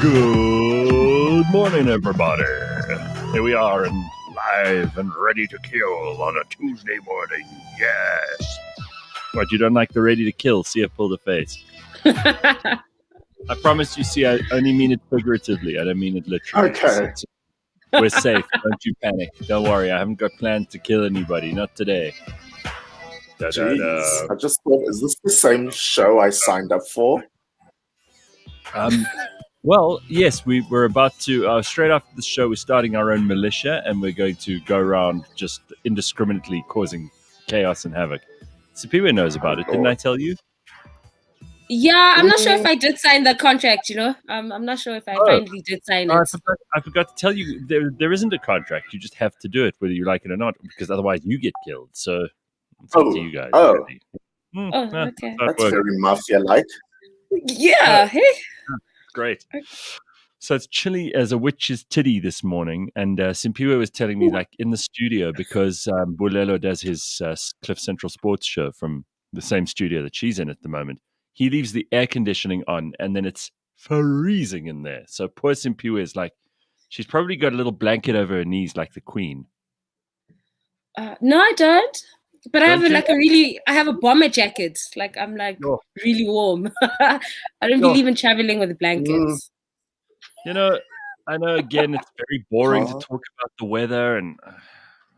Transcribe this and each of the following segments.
Good morning, everybody. Here we are and live and ready to kill on a Tuesday morning. Yes. What, you don't like the ready to kill? See it pull the face. I promise you, see, I only mean it figuratively. I don't mean it literally. Okay. We're safe. Don't you panic. Don't worry. I haven't got plans to kill anybody. Not today. Jeez. I just thought, is this the same show I signed up for? Well, yes, we're about to, straight after the show, we're starting our own militia, and we're going to go around just indiscriminately causing chaos and havoc. Sipiwe knows about it, didn't I tell you? Yeah, I'm not sure if I did sign the contract, I'm not sure if I finally did sign it. I forgot to tell you, there isn't a contract. You just have to do it, whether you like it or not, because otherwise you get killed. So it's up to you guys. Okay. That's very mafia-like. Yeah, hey. Great. So it's chilly as a witch's titty this morning, and Simpiwe was telling me, like, in the studio, because Bulelo does his Cliff Central Sports show from the same studio that she's in at the moment. He leaves the air conditioning on, and then it's freezing in there. So poor Simpiwe is like, she's probably got a little blanket over her knees like the Queen. No, I don't. But I have a bomber jacket. Like, I'm like really warm. I don't believe in traveling with blankets. I know, again, it's very boring to talk about the weather, and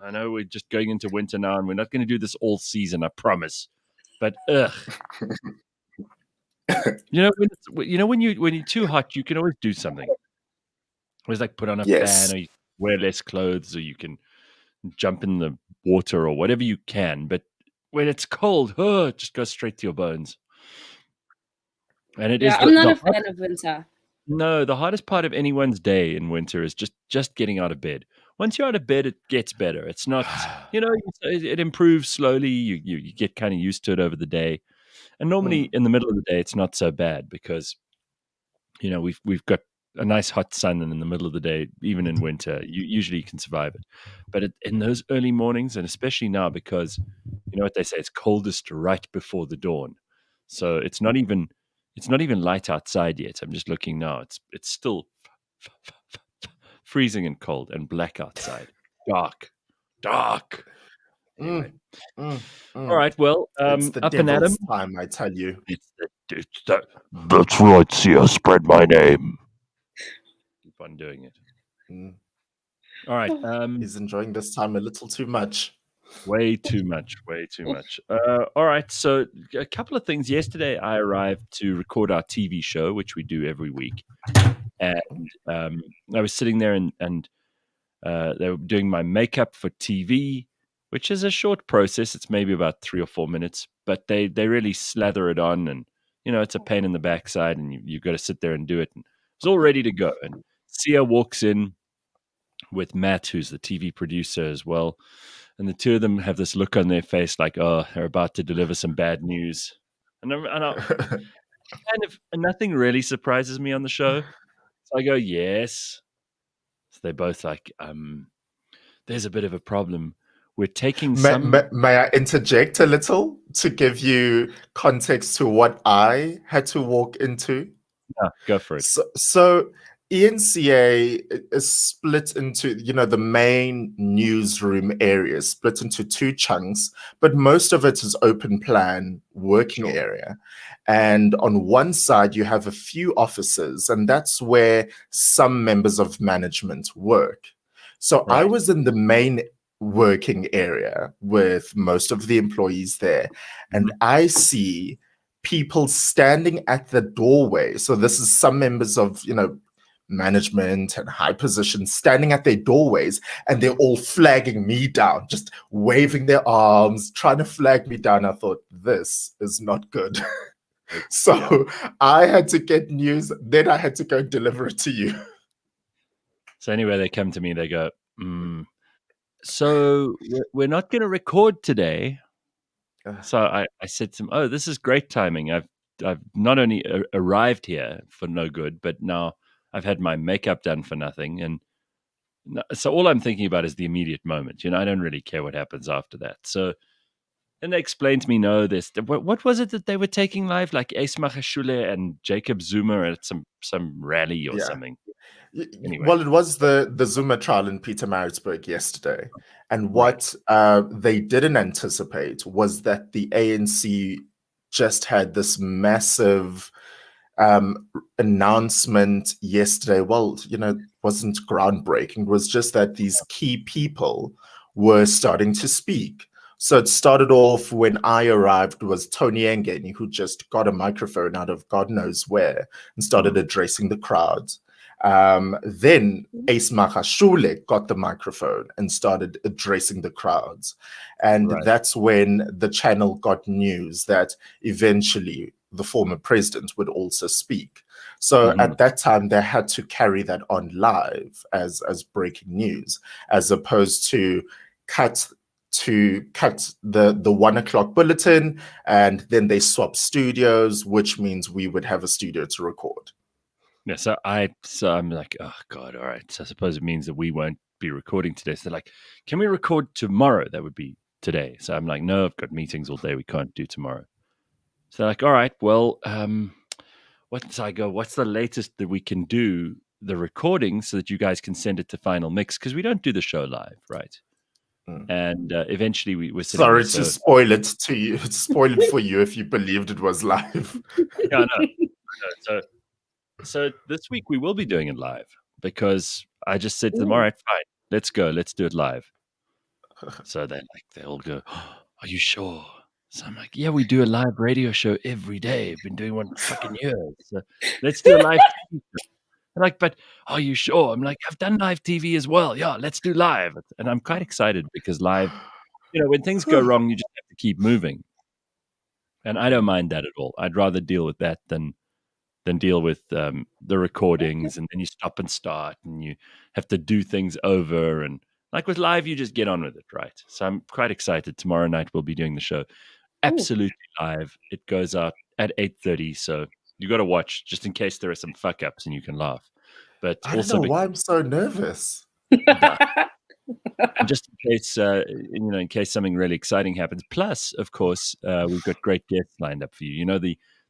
I know we're just going into winter now, and we're not going to do this all season, I promise. But when you're too hot, you can always do something. Always like put on a fan, or you wear less clothes, or you can jump in the water, or whatever you can. But when it's cold, just go straight to your bones. And it is. I'm not a fan of winter. No, the hardest part of anyone's day in winter is just getting out of bed. Once you're out of bed, it gets better. It's not, it improves slowly. You get kind of used to it over the day. And normally in the middle of the day, it's not so bad because, we've got a nice hot sun, and in the middle of the day, even in winter, you can survive it. But in those early mornings, and especially now, because you know what they say, it's coldest right before the dawn. So it's not even light outside yet. I'm just looking now. It's still freezing and cold and black outside. Dark. Anyway. All right. Well, it's the up and at 'em. Time, I tell you. That's right. See, I spread my name. Keep on doing it. All right. He's enjoying this time a little too much. Way too much. All right. So a couple of things. Yesterday, I arrived to record our TV show, which we do every week. And I was sitting there and they were doing my makeup for TV, which is a short process. It's maybe about 3 or 4 minutes, but they really slather it on, and, it's a pain in the backside, and you've got to sit there and do it. And it's all ready to go. And Sia walks in with Matt, who's the TV producer as well. And the two of them have this look on their face like, oh, they're about to deliver some bad news. And nothing really surprises me on the show. So I go, yes. So they're both like, there's a bit of a problem. We're taking May I interject a little to give you context to what I had to walk into? Yeah, go for it. So ENCA is split into, the main newsroom area, split into 2 chunks, but most of it is open plan working area. And on one side, you have a few offices, and that's where some members of management work. So I was in the main working area with most of the employees there, and I see people standing at the doorway. So this is some members of, management and high positions standing at their doorways, and they're all flagging me down, just waving their arms, trying to flag me down. I thought, this is not good. So I had to get news, then I had to go deliver it to you. So anyway, they come to me, they go, so we're not going to record today. So I said to them, oh, this is great timing. I've not only arrived here for no good, but now I've had my makeup done for nothing. And so all I'm thinking about is the immediate moment. I don't really care what happens after that. So And they explained to me, no, this. What was it that they were taking live? Like Ace Magashule and Jacob Zuma at some rally or something. Anyway. Well, it was the Zuma trial in Pietermaritzburg yesterday. And what they didn't anticipate was that the ANC just had this massive announcement yesterday. Well, it wasn't groundbreaking. It was just that these key people were starting to speak. So it started off when I arrived was Tony Engeni, who just got a microphone out of God knows where and started addressing the crowds. Then Ace Magashule got the microphone and started addressing the crowds. And that's when the channel got news that eventually the former president would also speak. So at that time, they had to carry that on live as breaking news, as opposed to cut the 1 o'clock bulletin, and then they swap studios, which means we would have a studio to record. Yeah, so I'm like, oh God, all right. So I suppose it means that we won't be recording today. So they're like, can we record tomorrow? That would be today. So I'm like, no, I've got meetings all day. We can't do tomorrow. So they're like, all right, well, what's the latest that we can do the recording so that you guys can send it to Final Mix? Because we don't do the show live, right? And eventually we were sitting sorry to spoil it to you. Spoil it for you if you believed it was live. Yeah, no. So this week we will be doing it live because I just said to them, all right, fine, let's go. Let's do it live. So they all go, oh, are you sure? So I'm like, yeah, we do a live radio show every day. I've been doing one for fucking years. So let's do a live TV show. They're like, but are you sure? I'm like, I've done live TV as well. Yeah, let's do live. And I'm quite excited because live, when things go wrong, you just have to keep moving. And I don't mind that at all. I'd rather deal with that than deal with the recordings, and then you stop and start and you have to do things over. And like with live, you just get on with it, right? So I'm quite excited. Tomorrow night we'll be doing the show absolutely live. It goes out at 8:30, so you got to watch just in case there are some fuck ups and you can laugh. But I also don't know why I'm so nervous. Just in case, in case something really exciting happens. Plus, of course, we've got great guests lined up for you.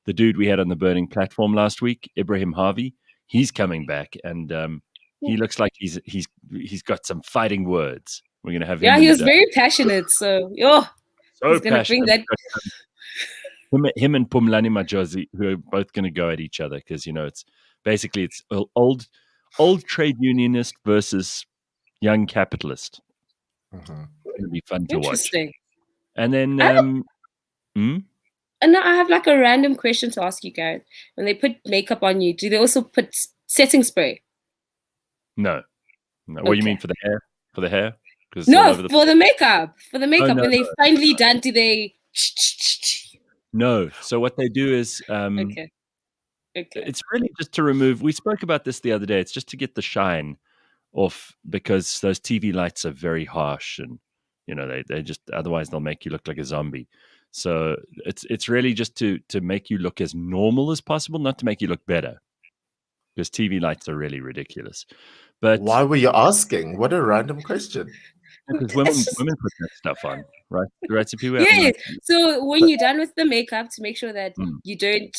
The dude we had on the Burning Platform last week, Ibrahim Harvey, he's coming back, and he looks like he's got some fighting words. We're going to have him. Yeah, he was very passionate. So he's going to bring that. Him and Pumlani Majozi, who are both going to go at each other because it's old trade unionist versus young capitalist. It's going to be fun to watch. Interesting. And then, And now I have like a random question to ask you, Gareth. When they put makeup on you, do they also put setting spray? No. What do you mean for the hair? For the hair? No, for the makeup. For the makeup. Oh, no, when they finally done, do they? No. So what they do is, Okay. It's really just to remove. We spoke about this the other day. It's just to get the shine off because those TV lights are very harsh, and they just otherwise they'll make you look like a zombie. So it's really just to make you look as normal as possible, not to make you look better, because TV lights are really ridiculous. But why were you asking? What a random question. Because women put that stuff on, right? The recipe. Yeah. So when you're done with the makeup, to make sure that you don't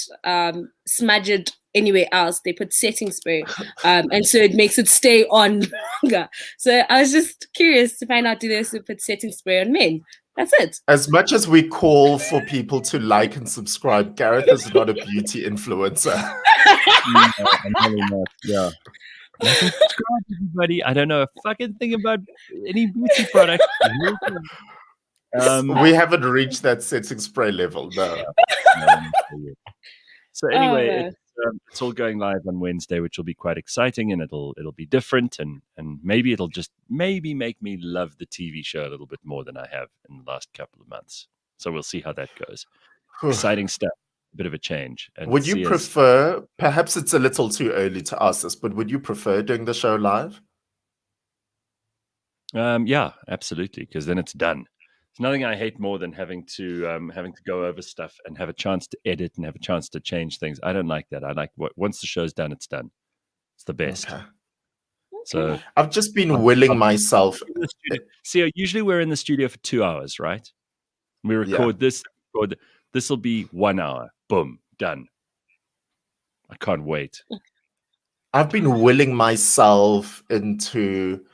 smudge it anywhere else, they put setting spray, and so it makes it stay on longer. So I was just curious to find out, do they also put setting spray on men? That's it. As much as we call for people to like and subscribe, Gareth is not a beauty influencer. No, I'm really not. Yeah. Subscribe, everybody. I don't know a fucking thing about any beauty product. We haven't reached that setting spray level, no. So anyway, it's all going live on Wednesday, which will be quite exciting, and it'll be different, and maybe it'll just make me love the TV show a little bit more than I have in the last couple of months. So we'll see how that goes. Exciting stuff. A bit of a change. And would you prefer, perhaps it's a little too early to ask this, but would you prefer doing the show live? Yeah, absolutely, because then it's done. There's nothing I hate more than having to go over stuff and have a chance to edit and have a chance to change things. I don't like that. I like once the show's done, it's done. It's the best. Okay. So I've just been willing myself. See, usually we're in the studio for 2 hours, right? We record this. This will be 1 hour. Boom, done. I can't wait. I've been willing myself into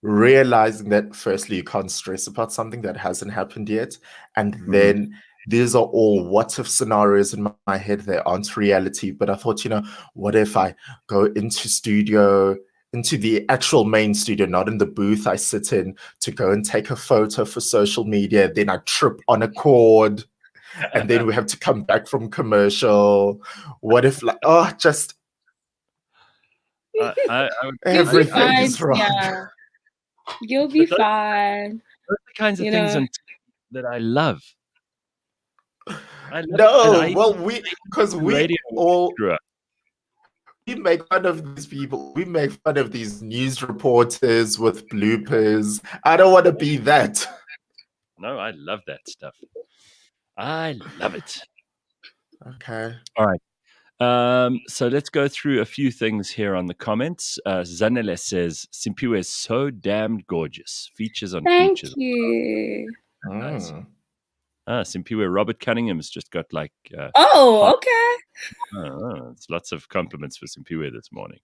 realizing that firstly, you can't stress about something that hasn't happened yet. And then these are all what if scenarios in my head. They aren't reality. But I thought, what if I go into the actual main studio, not in the booth I sit in, to go and take a photo for social media. Then I trip on a cord and then we have to come back from commercial. What if just everything is wrong. Yeah. You'll be fine. Those are the kinds of things that I love. We make fun of these people. We make fun of these news reporters with bloopers. I don't want to be that. No, I love that stuff. I love it. Okay. All right. So let's go through a few things here on the comments. Zanele says, Simpiwe is so damned gorgeous. Features on features. Thank you. Nice. Simpiwe, Robert Cunningham's just got like... okay. It's lots of compliments for Simpiwe this morning.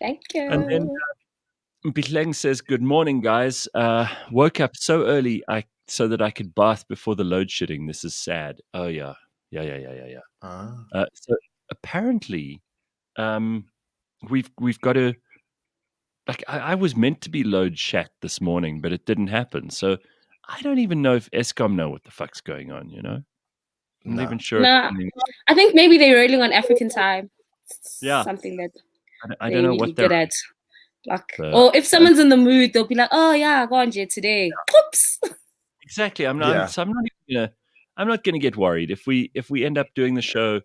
Thank you. And then Mpitleng says, good morning, guys. Woke up so early so that I could bath before the load shedding. This is sad. Oh, yeah. Yeah. So apparently, we've got to... Like, I was meant to be load shat this morning, but it didn't happen. So I don't even know if Eskom know what the fuck's going on, I'm not even sure. I think maybe they're rolling on African time. Yeah. Something that I don't know really what they're good at. Like, or if someone's in the mood, they'll be like, "Oh yeah, go on, Jay, today." Yeah. Oops. Exactly. I'm not gonna get worried if we end up doing the show,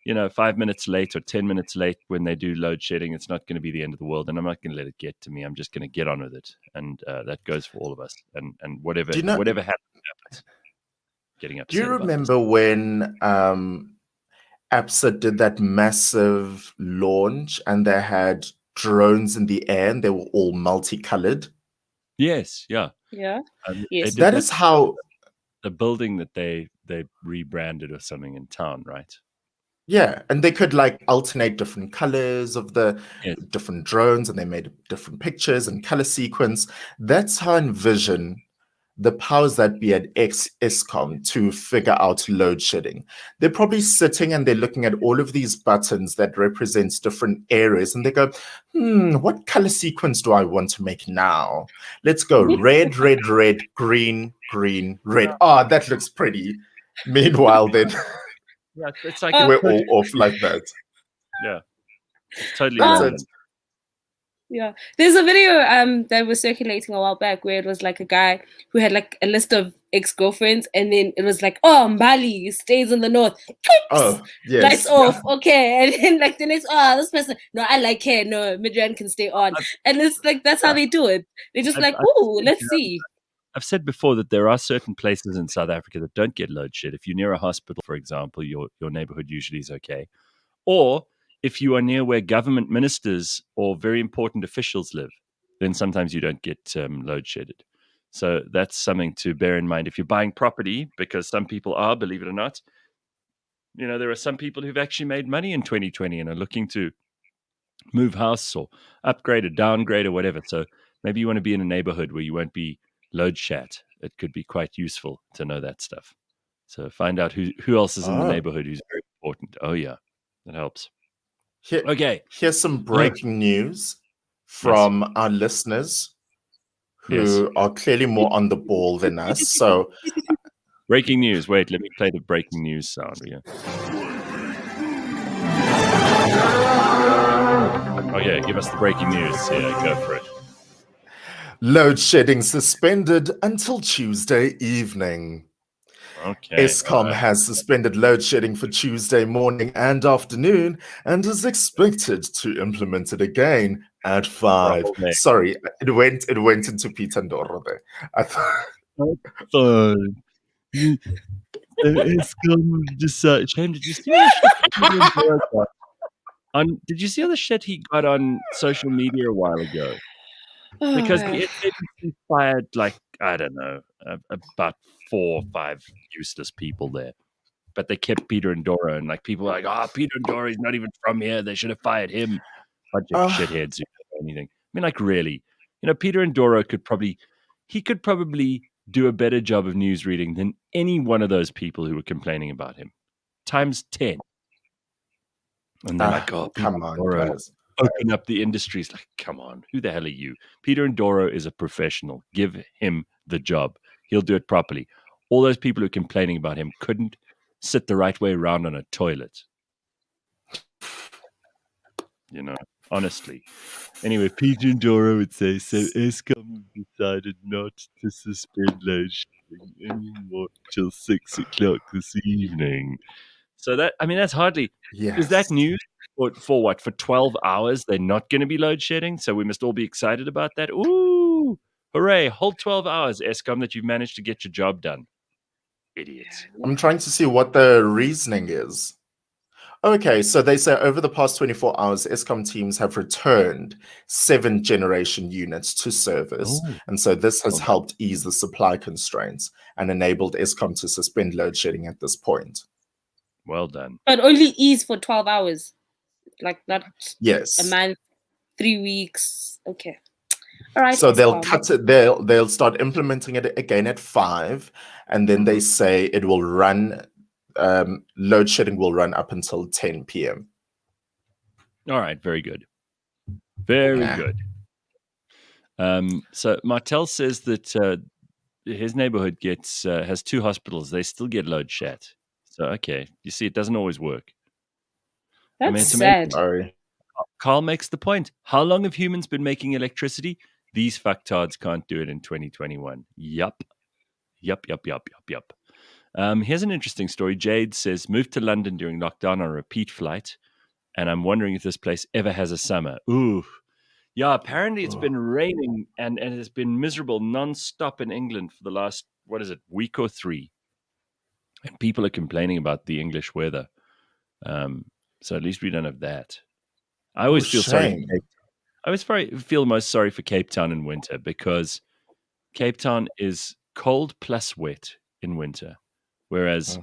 5 minutes late or 10 minutes late when they do load shedding. It's not going to be the end of the world, and I'm not going to let it get to me. I'm just going to get on with it, and that goes for all of us. And whatever happens. Getting upset. Do you remember when APSA did that massive launch and they had drones in the air and they were all multicolored? Yes. Yeah. Yeah. Yes. That is how the building that they rebranded or something in town, right? Yeah, and they could like alternate different colors of the different drones, and they made different pictures and color sequence. That's how I envision the powers that be at Eskom to figure out load shedding. They're probably sitting and they're looking at all of these buttons that represents different areas, and they go, what color sequence do I want to make now? Let's go red, red, red, green, green, red. That looks pretty. Meanwhile, then... Yeah, it's like we're all off like that. Yeah, it's totally random. Yeah, there's a video that was circulating a while back where it was like a guy who had like a list of ex-girlfriends, and then it was like, Mbali stays in the north. Oh, yes. Lights off, okay. And then like the next, this person, no, I like her, no, Midrand can stay on. And it's like that's how they do it. They're just let's see. I've said before that there are certain places in South Africa that don't get load shed. If you're near a hospital, for example, your neighborhood usually is okay. Or if you are near where government ministers or very important officials live, then sometimes you don't get load shedded. So that's something to bear in mind if you're buying property, because some people are, believe it or not, there are some people who've actually made money in 2020 and are looking to move house or upgrade or downgrade or whatever. So maybe you want to be in a neighborhood where you won't be load shat. It could be quite useful to know that stuff. So find out who else is in the neighborhood who's very important. Oh yeah, that helps. Here's some breaking news from our listeners who are clearly more on the ball than us. So breaking news. Wait, let me play the breaking news sound here. Okay, give us the breaking news. Yeah, go for it. Load shedding suspended until Tuesday evening. Okay. Eskom has suspended load shedding for Tuesday morning and afternoon and is expected to implement it again at 5. Sorry, it went into Peter Ndoro there. I thought... Eskom just shame. Did you see did you see all the shit he got on social media a while ago? Because the SABC fired, like, I don't know, about 4 or 5 useless people there. But they kept Peter and Dora, and like people were like, Peter and Dora, he's not even from here. They should have fired him. Bunch of shitheads who don't know anything. I mean, like, really, Peter and Dora could probably do a better job of news reading than any one of those people who were complaining about him, times 10. And they're like, come on, Dora, guys. open up the industries. Like, come on, who the hell are you? Peter and Dora is a professional. Give him the job. He'll do it properly. All those people who are complaining about him couldn't sit the right way around on a toilet. Honestly. Anyway, Peter and Dora would say, so Eskom decided not to suspend load shedding anymore till 6 o'clock this evening. So that's hardly... Yes. Is that news? For what? For 12 hours, they're not going to be load shedding? So we must all be excited about that? Ooh! Hooray! Whole 12 hours, Eskom, that you've managed to get your job done. Idiots. I'm trying to see what the reasoning is. Okay, so they say over the past 24 hours, Eskom teams have returned 7 generation units to service. And so this has helped ease the supply constraints and enabled Eskom to suspend load shedding at this point. Well done. But only ease for 12 hours. Like not yes. a month, 3 weeks. Okay. All right. So they'll cut it. They'll start implementing it again at 5. And then they say it will run... load shedding will run up until 10 p.m. All right, very good. Very good. So Martel says that his neighborhood has 2 hospitals. They still get load shed. So, okay. You see, it doesn't always work. That's sad. Sorry. Carl makes the point. How long have humans been making electricity? These fucktards can't do it in 2021. Yup. Here's an interesting story. Jade says, moved to London during lockdown on a repeat flight, and I'm wondering if this place ever has a summer. Ooh. Yeah, apparently it's been raining and it has been miserable non-stop in England for the last, week or 3. And people are complaining about the English weather. So at least we don't have that. I always feel sorry. I always feel most sorry for Cape Town in winter because Cape Town is cold plus wet in winter. Whereas,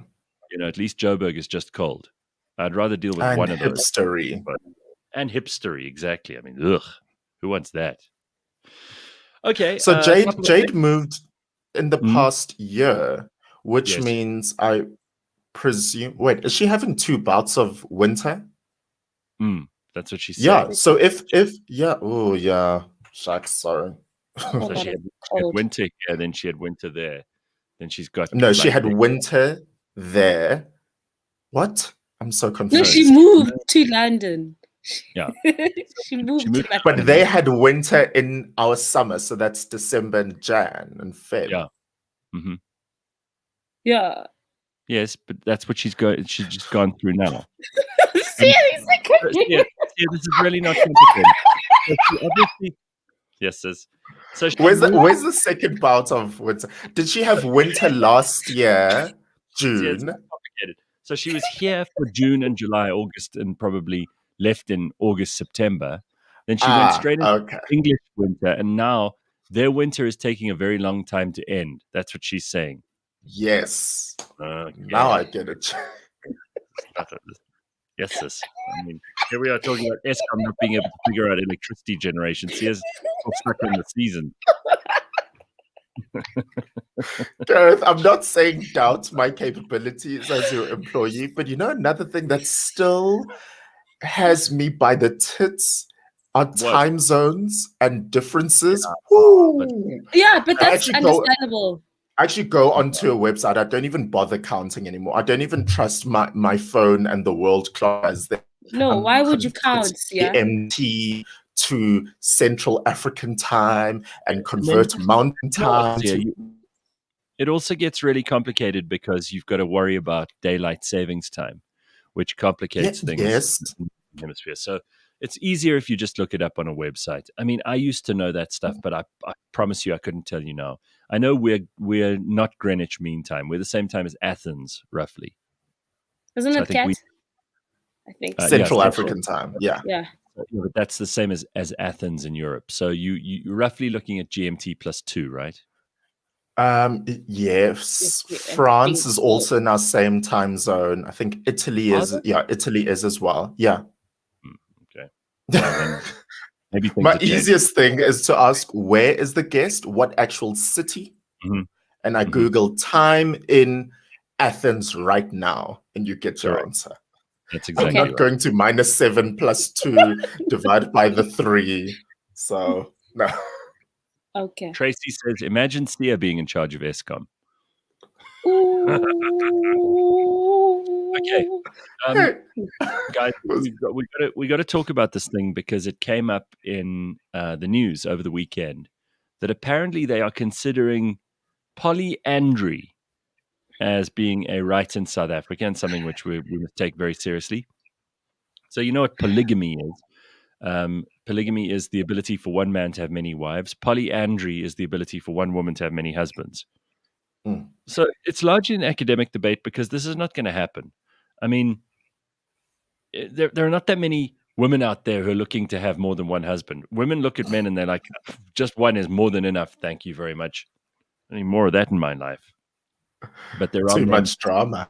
at least Joburg is just cold. I'd rather deal with one of those. And hipstery, exactly. I mean, ugh, who wants that? Okay. So Jade moved in the past year, which means I presume... Wait, is she having 2 bouts of winter? That's what she said. Yeah, so if shucks, sorry. So she had winter here, then she had winter there. Then she's got... No, she had winter there. What? I'm so confused. No, she moved to London. Yeah. she moved to London. But they had winter in our summer, so that's December and Jan and Feb. Yeah. Mm-hmm. Yeah. Yes, but that's what she's just gone through now. Seriously? This is really not complicated. Obviously, yes, sis. So where's the second bout of winter? Did she have winter last year, June? Yeah, it's complicated. So she was here for June and July, August, and probably left in August, September. Then she went straight into English winter, and now their winter is taking a very long time to end. That's what she's saying. Yes. Now I get it. Yes, sis. I mean, here we are talking about Eskom not being able to figure out electricity generation. See, it's stuck in the season. Gareth, I'm not saying doubt my capabilities as your employee, but another thing that still has me by the tits are time zones and differences. But that's understandable. I actually go onto a website. I don't even bother counting anymore. I don't even trust my phone and the world clock as they... No, why would you count? GMT to Central African time and convert mountain time. It also gets really complicated because you've got to worry about daylight savings time, which complicates things in the hemisphere. So it's easier if you just look it up on a website. I mean, I used to know that stuff, but I promise you I couldn't tell you now. I know we're not Greenwich Mean Time. We're the same time as Athens, roughly. Isn't it Cat? I think Central African time. Yeah. But that's the same as Athens in Europe. So you're roughly looking at GMT plus 2, right? Yes, I France think is so. also in our same time zone. I think Italy Are is, they? yeah, Italy is as well. Yeah. Okay. Well, then maybe things My are changing. easiest thing is to ask, where is the guest? What actual city? Mhm. And I Mhm. Google time in Athens right now, and you get your Correct. answer. That's I'm exactly not right. going to -7 plus 2 divided by the 3. So, no. Okay. Tracy says, imagine Sia being in charge of ESCOM. Okay. Ooh. Guys, we got to talk about this thing because it came up in the news over the weekend that apparently they are considering polyandry as being a right in South Africa and something which we must take very seriously. So you know what polygamy is? Polygamy is the ability for one man to have many wives. Polyandry is the ability for one woman to have many husbands. Mm. So it's largely an academic debate because this is not going to happen. I mean, there are not that many women out there who are looking to have more than one husband. Women look at men and they're like, just one is more than enough. Thank you very much. I need more of that in my life. But there are Too men. much drama.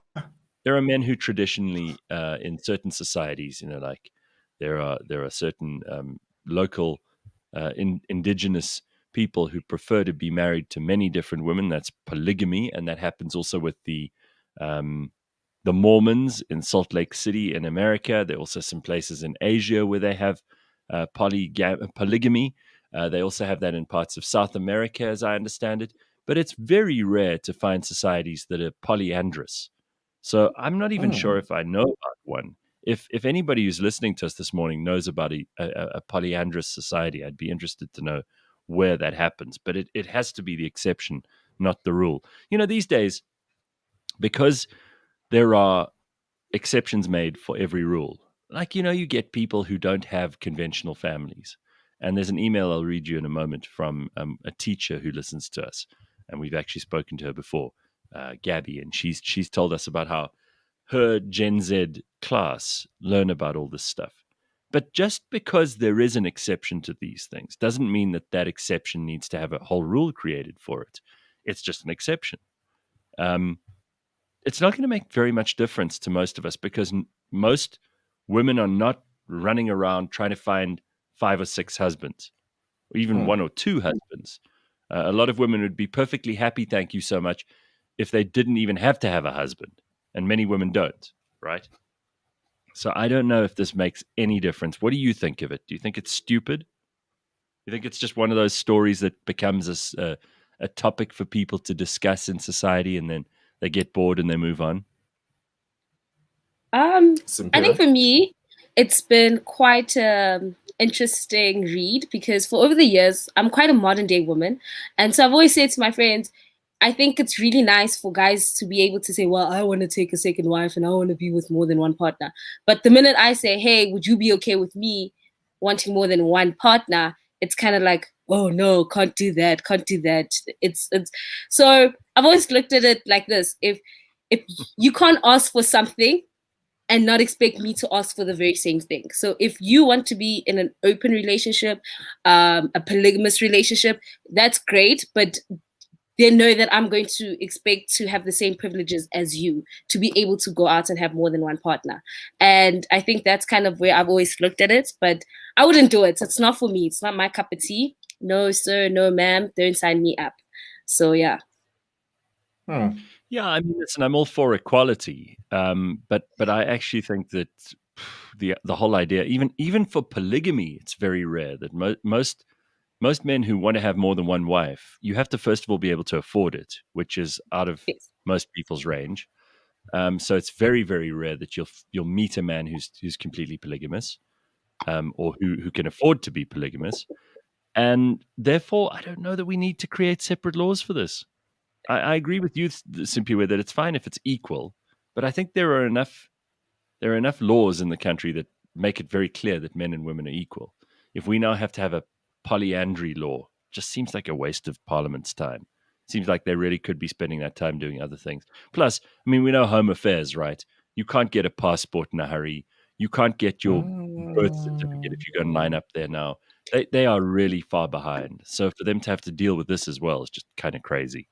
There are men who traditionally, in certain societies, like there are certain local indigenous people who prefer to be married to many different women. That's polygamy, and that happens also with um, the Mormons in Salt Lake City in America. There are also some places in Asia where they have polygamy. They also have that in parts of South America, as I understand it. But it's very rare to find societies that are polyandrous. So I'm not even sure Mm. if I know about one. If anybody who's listening to us this morning knows about a polyandrous society, I'd be interested to know where that happens. But it has to be the exception, not the rule. These days, because there are exceptions made for every rule. Like, you get people who don't have conventional families. And there's an email I'll read you in a moment from a teacher who listens to us. And we've actually spoken to her before, Gabby. And she's told us about how her Gen Z class learn about all this stuff. But just because there is an exception to these things doesn't mean that that exception needs to have a whole rule created for it. It's just an exception. Um, it's not going to make very much difference to most of us because most women are not running around trying to find 5 or 6 husbands, or even 1 or 2 husbands. A lot of women would be perfectly happy, thank you so much, if they didn't even have to have a husband. And many women don't, right? So I don't know if this makes any difference. What do you think of it? Do you think it's stupid? You think it's just one of those stories that becomes a topic for people to discuss in society and then they get bored and they move on? I think for me, it's been quite an interesting read because for over the years, I'm quite a modern day woman. And so I've always said to my friends, I think it's really nice for guys to be able to say, well, I want to take a second wife and I want to be with more than one partner. But the minute I say, hey, would you be okay with me wanting more than one partner? It's kind of like, oh no, can't do that, can't do that. It's so I've always looked at it like this. If you can't ask for something, and not expect me to ask for the very same thing. So if you want to be in an open relationship, a polygamous relationship, that's great, but they know that I'm going to expect to have the same privileges as you to be able to go out and have more than one partner. And I think that's kind of where I've always looked at it, but I wouldn't do it. It's not for me. It's not my cup of tea. No, sir, no, ma'am. Don't sign me up. So yeah. Yeah, I mean, listen, I'm all for equality, but I actually think that the whole idea, even for polygamy, it's very rare that most men who want to have more than one wife, you have to first of all be able to afford it, which is out of Yes. most people's range. So it's very very rare that you'll meet a man who's completely polygamous, or who can afford to be polygamous, and therefore I don't know that we need to create separate laws for this. I agree with you, Simpiwe, that it's fine if it's equal, but I think there are enough laws in the country that make it very clear that men and women are equal. If we now have to have a polyandry law, it just seems like a waste of Parliament's time. Seems like they really could be spending that time doing other things. Plus, I mean, we know home affairs, right? You can't get a passport in a hurry. You can't get your birth certificate if you go and line up there now. They are really far behind. So for them to have to deal with this as well is just kind of crazy.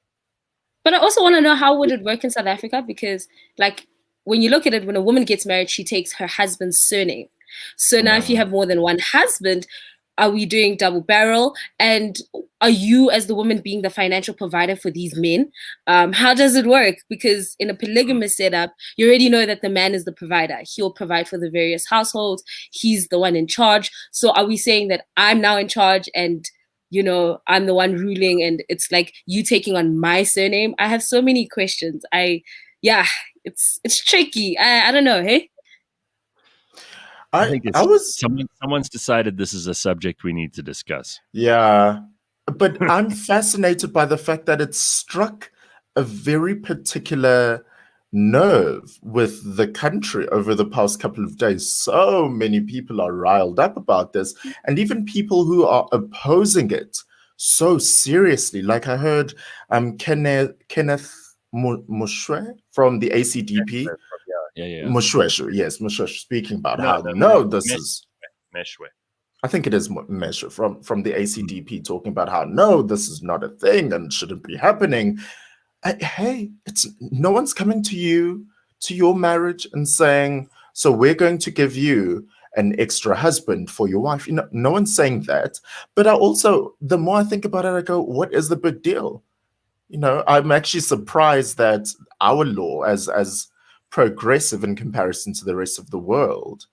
But I also want to know, how would it work in South Africa? Because, like, when you look at it, when a woman gets married, she takes her husband's surname. So now, if you have more than one husband, are we doing double barrel? And are you, as the woman, being the financial provider for these men? How does it work? Because in a polygamous setup, you already know that the man is the provider. He'll provide for the various households. He's the one in charge. So are we saying that I'm now in charge and, I'm the one ruling, and it's like you taking on my surname? I have so many questions. It's tricky. I don't know. Hey, I think I was someone's decided this is a subject we need to discuss. Yeah, but I'm fascinated by the fact that it struck a very particular nerve with the country over the past couple of days. So many people are riled up about this, and even people who are opposing it so seriously. Like I heard Kenneth Mushwe from the ACDP. Yeah. Mushweshu, yes, Mushweshu, speaking about this is... Meshwe. I think it is Measure from the ACDP, talking about how this is not a thing and shouldn't be happening. Hey, it's no one's coming to you, to your marriage, and saying, so we're going to give you an extra husband for your wife. No one's saying that. But the more I think about it, I go, what is the big deal? I'm actually surprised that our law, as progressive in comparison to the rest of the world,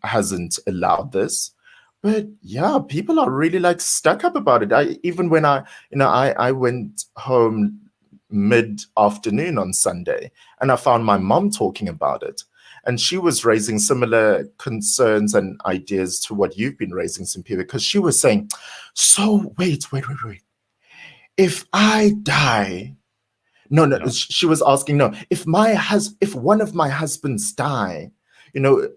hasn't allowed this. But yeah, people are really like stuck up about it. Even when I went home mid-afternoon on Sunday, and I found my mom talking about it, and she was raising similar concerns and ideas to what you've been raising, Simpiwe, because she was saying, so wait. If I die, no. She was asking, if one of my husbands die,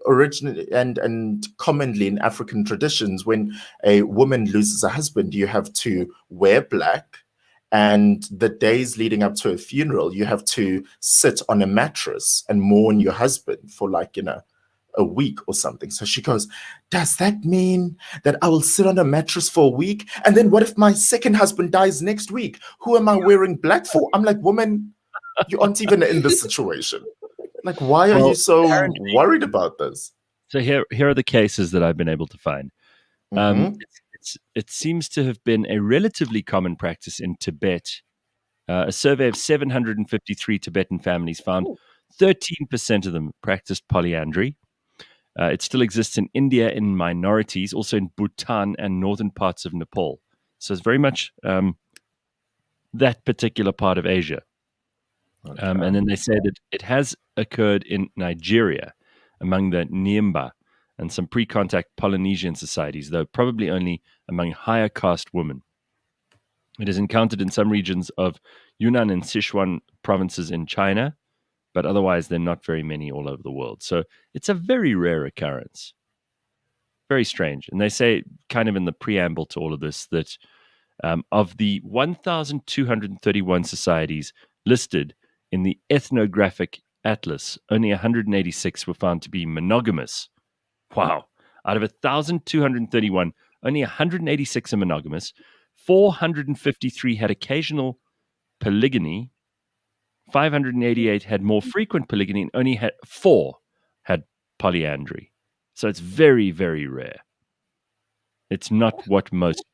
originally and commonly in African traditions, when a woman loses a husband, you have to wear black, and the days leading up to a funeral, you have to sit on a mattress and mourn your husband for a week or something. So she goes, does that mean that I will sit on a mattress for a week? And then what if my second husband dies next week? Who am I wearing black for? I'm like, woman, you aren't even in this situation. Like, why are you so worried about this? So here are the cases that I've been able to find. It seems to have been a relatively common practice in Tibet. A survey of 753 Tibetan families found 13% of them practiced polyandry. It still exists in India in minorities, also in Bhutan and northern parts of Nepal. So it's very much that particular part of Asia. Okay. And then they say that it has occurred in Nigeria among the Niemba and some pre-contact Polynesian societies, though probably only among higher caste women. It is encountered in some regions of Yunnan and Sichuan provinces in China, but otherwise there are not very many all over the world. So it's a very rare occurrence. Very strange. And they say, kind of in the preamble to all of this, that of the 1,231 societies listed in the ethnographic atlas, only 186 were found to be monogamous. Wow. Out of 1,231, only 186 are monogamous. 453 had occasional polygyny. 588 had more frequent polygyny, and only 4 had polyandry. So it's very, very rare. It's not what most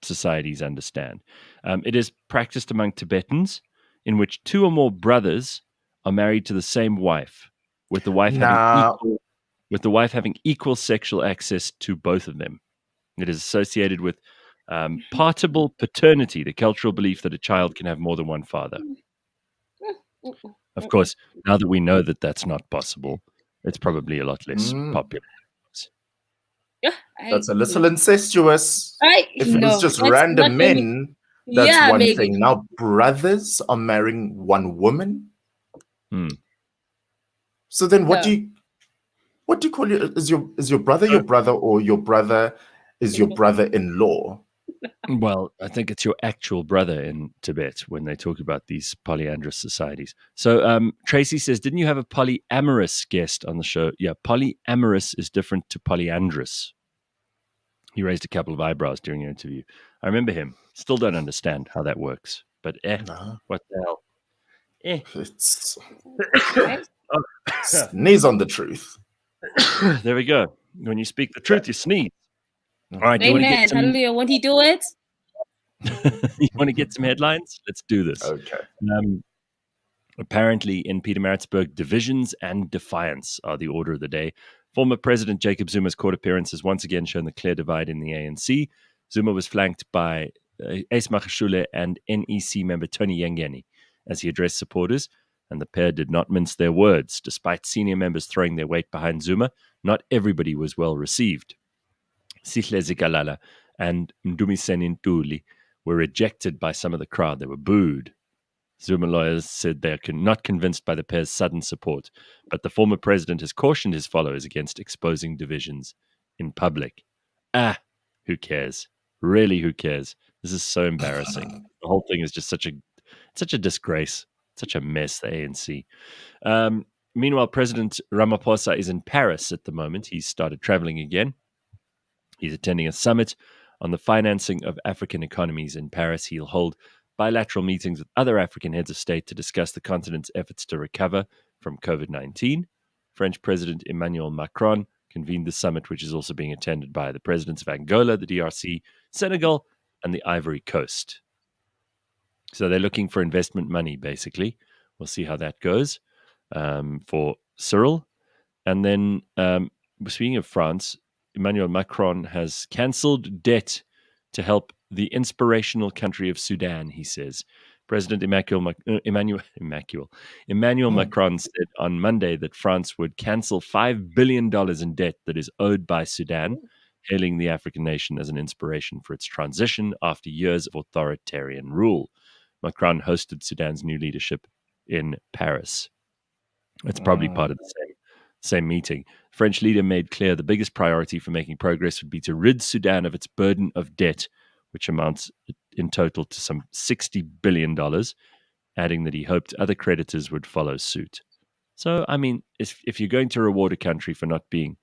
societies understand. It is practiced among Tibetans, in which 2 or more brothers are married to the same wife, with the wife having equal sexual access to both of them. It is associated with partible paternity, the cultural belief that a child can have more than one father. Of course, now that we know that that's not possible, it's probably a lot less popular. Yeah, that's a little incestuous. If it was just random men, that's one thing. Now brothers are marrying one woman. So then, what do you call you? Is your brother your brother, or your brother is your brother-in-law? Well, I think it's your actual brother in Tibet when they talk about these polyandrous societies. So Tracy says, didn't you have a polyamorous guest on the show? Yeah, polyamorous is different to polyandrous. He raised a couple of eyebrows during your interview. I remember him. Still don't understand how that works. But No, what the hell? it's Right? sneeze on the truth. There we go. When you speak the truth, you sneeze. Mhm. All right, do you want to get Amen. some? Hallelujah. Won't he do it? You want to get some headlines? Let's do this. Okay. Apparently, in Pietermaritzburg, divisions and defiance are the order of the day. Former President Jacob Zuma's court appearance has once again shown the clear divide in the ANC. Zuma was flanked by Ace Magashule and NEC member Tony Yengeni as he addressed supporters, and the pair did not mince their words. Despite senior members throwing their weight behind Zuma, not everybody was well received. Sihle Zikalala and Mdumiseni Ntuli were rejected by some of the crowd. They were booed. Zuma lawyers said they are not convinced by the pair's sudden support, but the former president has cautioned his followers against exposing divisions in public. Who cares? Really, who cares? This is so embarrassing. The whole thing is just such a disgrace, such a mess, the ANC. Meanwhile, President Ramaphosa is in Paris at the moment. He's started traveling again. He's attending a summit on the financing of African economies in Paris. He'll hold bilateral meetings with other African heads of state to discuss the continent's efforts to recover from COVID-19. French President Emmanuel Macron convened the summit, which is also being attended by the presidents of Angola, the DRC, Senegal, and the Ivory Coast. So they're looking for investment money, basically. We'll see how that goes for Cyril. And then, speaking of France, Emmanuel Macron has cancelled debt to help the inspirational country of Sudan, he says. President Emmanuel Macron said on Monday that France would cancel $5 billion in debt that is owed by Sudan, hailing the African nation as an inspiration for its transition after years of authoritarian rule. Macron hosted Sudan's new leadership in Paris. It's probably part of the same meeting. French leader made clear the biggest priority for making progress would be to rid Sudan of its burden of debt, which amounts in total to some $60 billion, adding that he hoped other creditors would follow suit. So, I mean, if you're going to reward a country for not being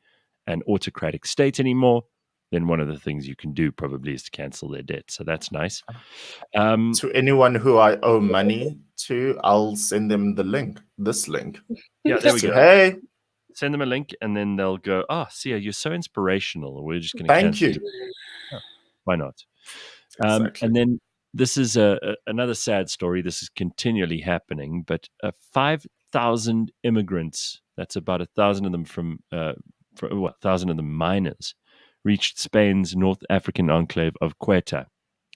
an autocratic state anymore, then one of the things you can do probably is to cancel their debt. So that's nice. To anyone who I owe money to, I'll send them the link, this link. Yeah, there we go. Hey, send them a link, and then they'll go, Sia, you're so inspirational. We're just going to thank cancel you. Oh, why not? Exactly. And then this is another sad story. This is continually happening, but 5,000 immigrants, that's about 1,000 of them from 1,000 of them minors, reached Spain's North African enclave of Ceuta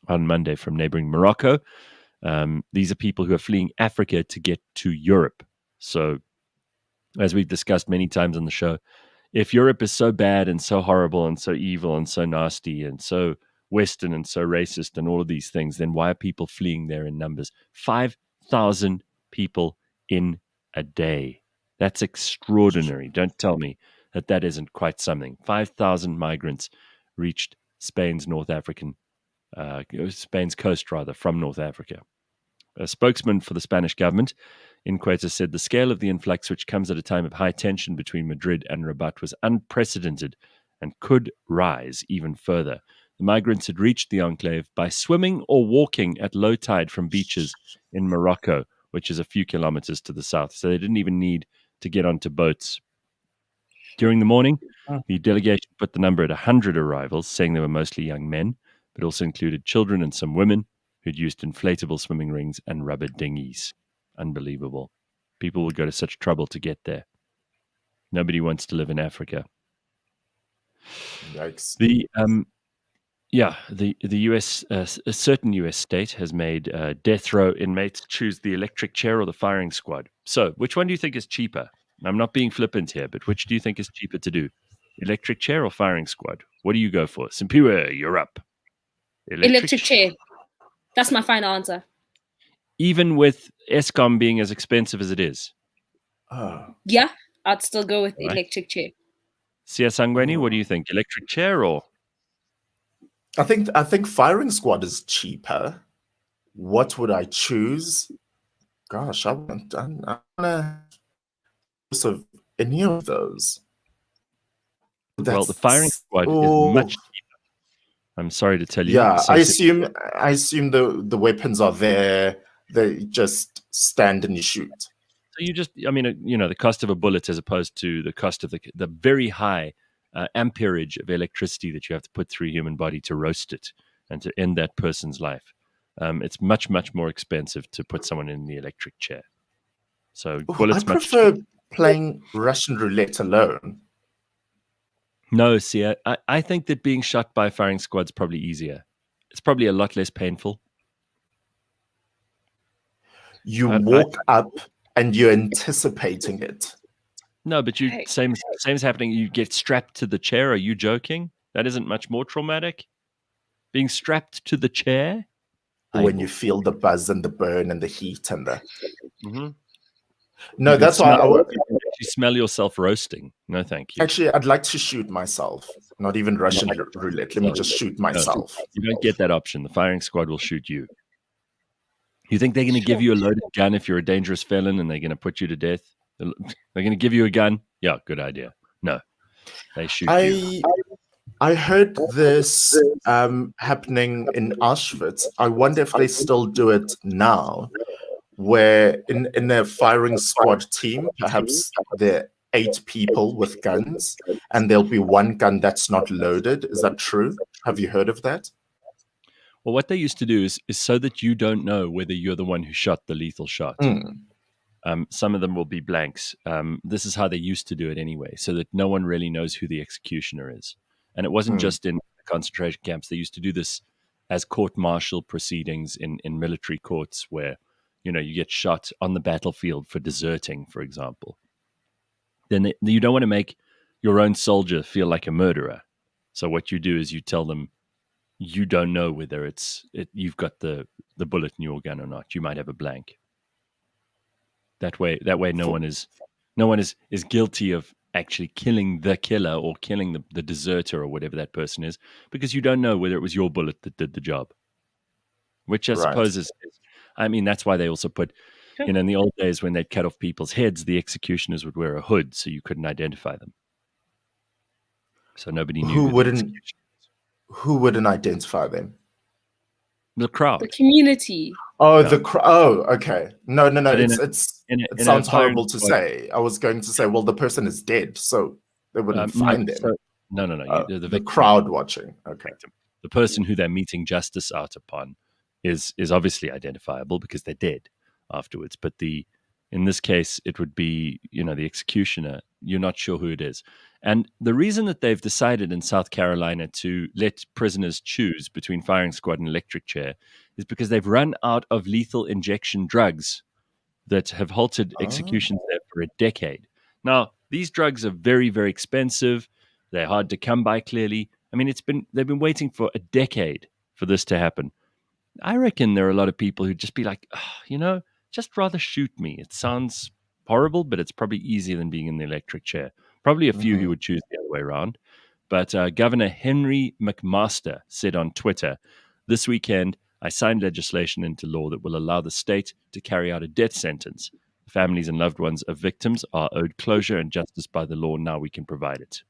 on Monday from neighboring Morocco. These are people who are fleeing Africa to get to Europe. So, as we've discussed many times on the show, if Europe is so bad and so horrible and so evil and so nasty and so Western and so racist and all of these things, then why are people fleeing there in numbers? 5,000 people in a day. That's extraordinary. Don't tell me that isn't quite something. 5,000 migrants reached Spain's Spain's coast, from North Africa. A spokesman for the Spanish government in Ceuta said the scale of the influx, which comes at a time of high tension between Madrid and Rabat, was unprecedented and could rise even further. The migrants had reached the enclave by swimming or walking at low tide from beaches in Morocco, which is a few kilometers to the south. So they didn't even need to get onto boats. During the morning, the delegation put the number at 100 arrivals, saying they were mostly young men, but also included children and some women who'd used inflatable swimming rings and rubber dinghies. Unbelievable. People would go to such trouble to get there. Nobody wants to live in Africa. Yikes. The U.S. A certain U.S. state has made death row inmates choose the electric chair or the firing squad. So, which one do you think is cheaper? I'm not being flippant here, but which do you think is cheaper to do? Electric chair or firing squad? What do you go for? Simpiwe, you're up. Electric chair. That's my final answer. Even with Eskom being as expensive as it is? Yeah, I'd still go with the electric chair. Sia Sangweni, what do you think? Electric chair or? I think firing squad is cheaper. What would I choose? Gosh, I want to of any of those. Well, the firing squad is much cheaper. I'm sorry to tell you. Yeah, I assume the weapons are there. They just stand and you shoot. So you just, I mean, the cost of a bullet as opposed to the cost of the very high amperage of electricity that you have to put through a human body to roast it and to end that person's life. It's much, much more expensive to put someone in the electric chair. So bullets. I prefer playing Russian roulette alone. No, see, I think that being shot by a firing squad's probably easier. It's probably a lot less painful. You walk up and you're anticipating it. No, but same is happening. You get strapped to the chair. Are you joking? That isn't much more traumatic. Being strapped to the chair. When you feel the buzz and the burn and the heat and the. Mm-hmm. No, that's why you smell yourself roasting. No, thank you. Actually, I'd like to shoot myself. Not even Russian roulette. Let me just shoot myself. No, you don't get that option. The firing squad will shoot you. You think they're going to give you a loaded gun if you're a dangerous felon and they're going to put you to death? They're going to give you a gun? Yeah, good idea. No, they shoot you. I heard this happening in Auschwitz. I wonder if they still do it now, where in a firing squad team, perhaps there are 8 people with guns, and there'll be one gun that's not loaded. Is that true? Have you heard of that? Well, what they used to do is so that you don't know whether you're the one who shot the lethal shot. Some of them will be blanks. This is how they used to do it anyway, so that no one really knows who the executioner is. And it wasn't just in concentration camps. They used to do this as court-martial proceedings in military courts where, you get shot on the battlefield for deserting, for example. Then you don't want to make your own soldier feel like a murderer. So what you do is you tell them you don't know whether you've got the bullet in your gun or not. You might have a blank. That way no one is guilty of actually killing the killer or killing the deserter or whatever that person is, because you don't know whether it was your bullet that did the job. Which I suppose is, I mean, that's why they also put, in the old days when they'd cut off people's heads, the executioners would wear a hood so you couldn't identify them. So nobody knew who wouldn't identify them. The crowd, the community. Oh, the crowd. Oh, okay. No. It sounds horrible to say. I was going to say, well, the person is dead, so they wouldn't find them. No. The crowd watching. Okay. The person who they're meeting justice out upon is obviously identifiable because they're dead afterwards. But in this case, it would be, the executioner. You're not sure who it is. And the reason that they've decided in South Carolina to let prisoners choose between firing squad and electric chair is because they've run out of lethal injection drugs that have halted executions there for a decade. Now, these drugs are very, very expensive. They're hard to come by, clearly. I mean, they've been waiting for a decade for this to happen. I reckon there are a lot of people who'd just be like, just rather shoot me. It sounds horrible, but it's probably easier than being in the electric chair. Probably a few who would choose the other way around. But Governor Henry McMaster said on Twitter, this weekend, I signed legislation into law that will allow the state to carry out a death sentence. Families and loved ones of victims are owed closure and justice by the law. Now we can provide it.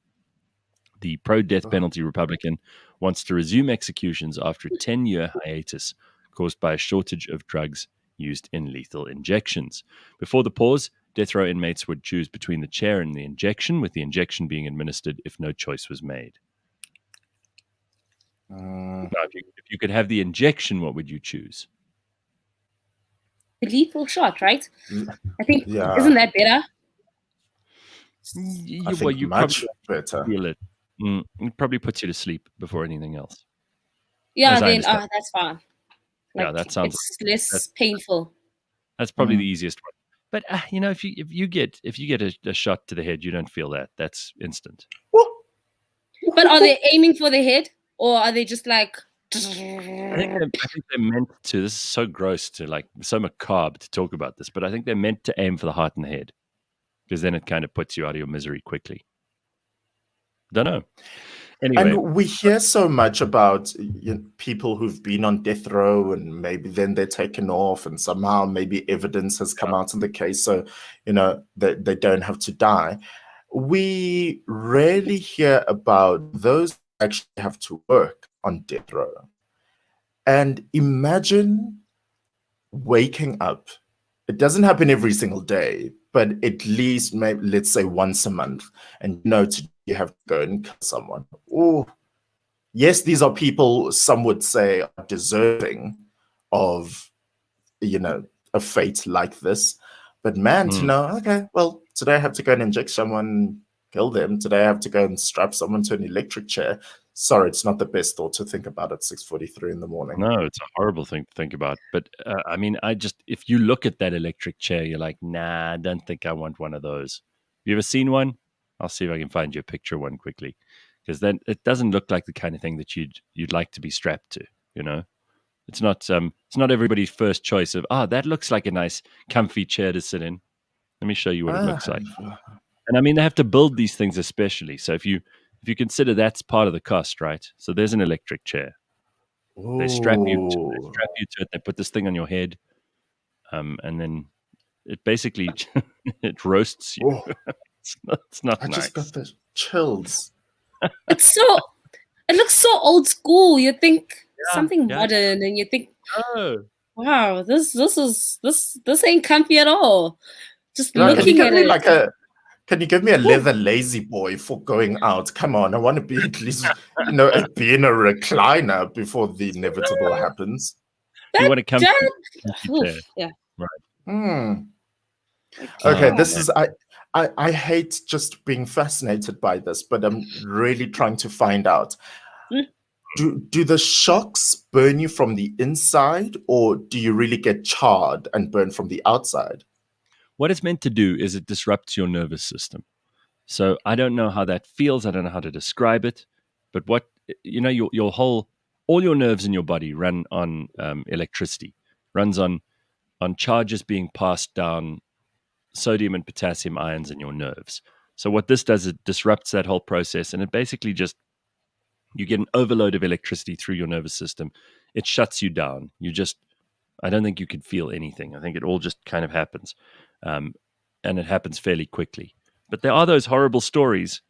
The pro-death penalty Republican wants to resume executions after a 10-year hiatus caused by a shortage of drugs used in lethal injections. Before the pause, death row inmates would choose between the chair and the injection, with the injection being administered if no choice was made. Now, if you could have the injection, what would you choose? The lethal shot, right? I think, isn't that better? I think much better. Feel it. It probably puts you to sleep before anything else. Yeah, then that's fine. That sounds. It's less painful. That's probably the easiest one. But if you get a shot to the head, you don't feel that. That's instant. But are they aiming for the head, or are they just like? I think they're meant to. This is so gross so macabre to talk about this, but I think they're meant to aim for the heart and the head, because then it kind of puts you out of your misery quickly. Don't know. Anyway. And we hear so much about people who've been on death row and maybe then they're taken off and somehow maybe evidence has come out in the case, so they don't have to die. We rarely hear about those who actually have to work on death row. And imagine waking up. It doesn't happen every single day, but at least maybe, let's say once a month, and today you have to go and kill someone. Oh, yes, these are people some would say are deserving of, a fate like this. But man, to know, okay, well, today I have to go and inject someone, kill them. Today I have to go and strap someone to an electric chair. Sorry, it's not the best thought to think about at 6:43 in the morning. No, it's a horrible thing to think about. But I mean, if you look at that electric chair, you're like, nah, I don't think I want one of those. You ever seen one? I'll see if I can find you a picture of one quickly, because then it doesn't look like the kind of thing that you'd like to be strapped to. It's not everybody's first choice of, that looks like a nice comfy chair to sit in. Let me show you what it looks like. And I mean, they have to build these things especially. So if you consider that's part of the cost, right? So there's an electric chair. They strap you to it. They put this thing on your head, and then it basically it roasts you. It's not I nice. just got the chills. It looks so old school. You think something modern, and you think, wow, this ain't comfy at all. Just looking at it. Can you give me a leather lazy boy for going out? Come on, I want to be at least, be in a recliner before the inevitable happens. You want to come? Yeah. Right. Okay, this is I hate just being fascinated by this, but I'm really trying to find out. Do the shocks burn you from the inside, or do you really get charred and burn from the outside? What it's meant to do is it disrupts your nervous system. So I don't know how that feels. I don't know how to describe it. But what, all your nerves in your body run on electricity, runs on charges being passed down sodium and potassium ions in your nerves. So what this does, it disrupts that whole process, and it basically you get an overload of electricity through your nervous system. It shuts you down. I don't think you could feel anything. I think it all just kind of happens. And it happens fairly quickly. But there are those horrible stories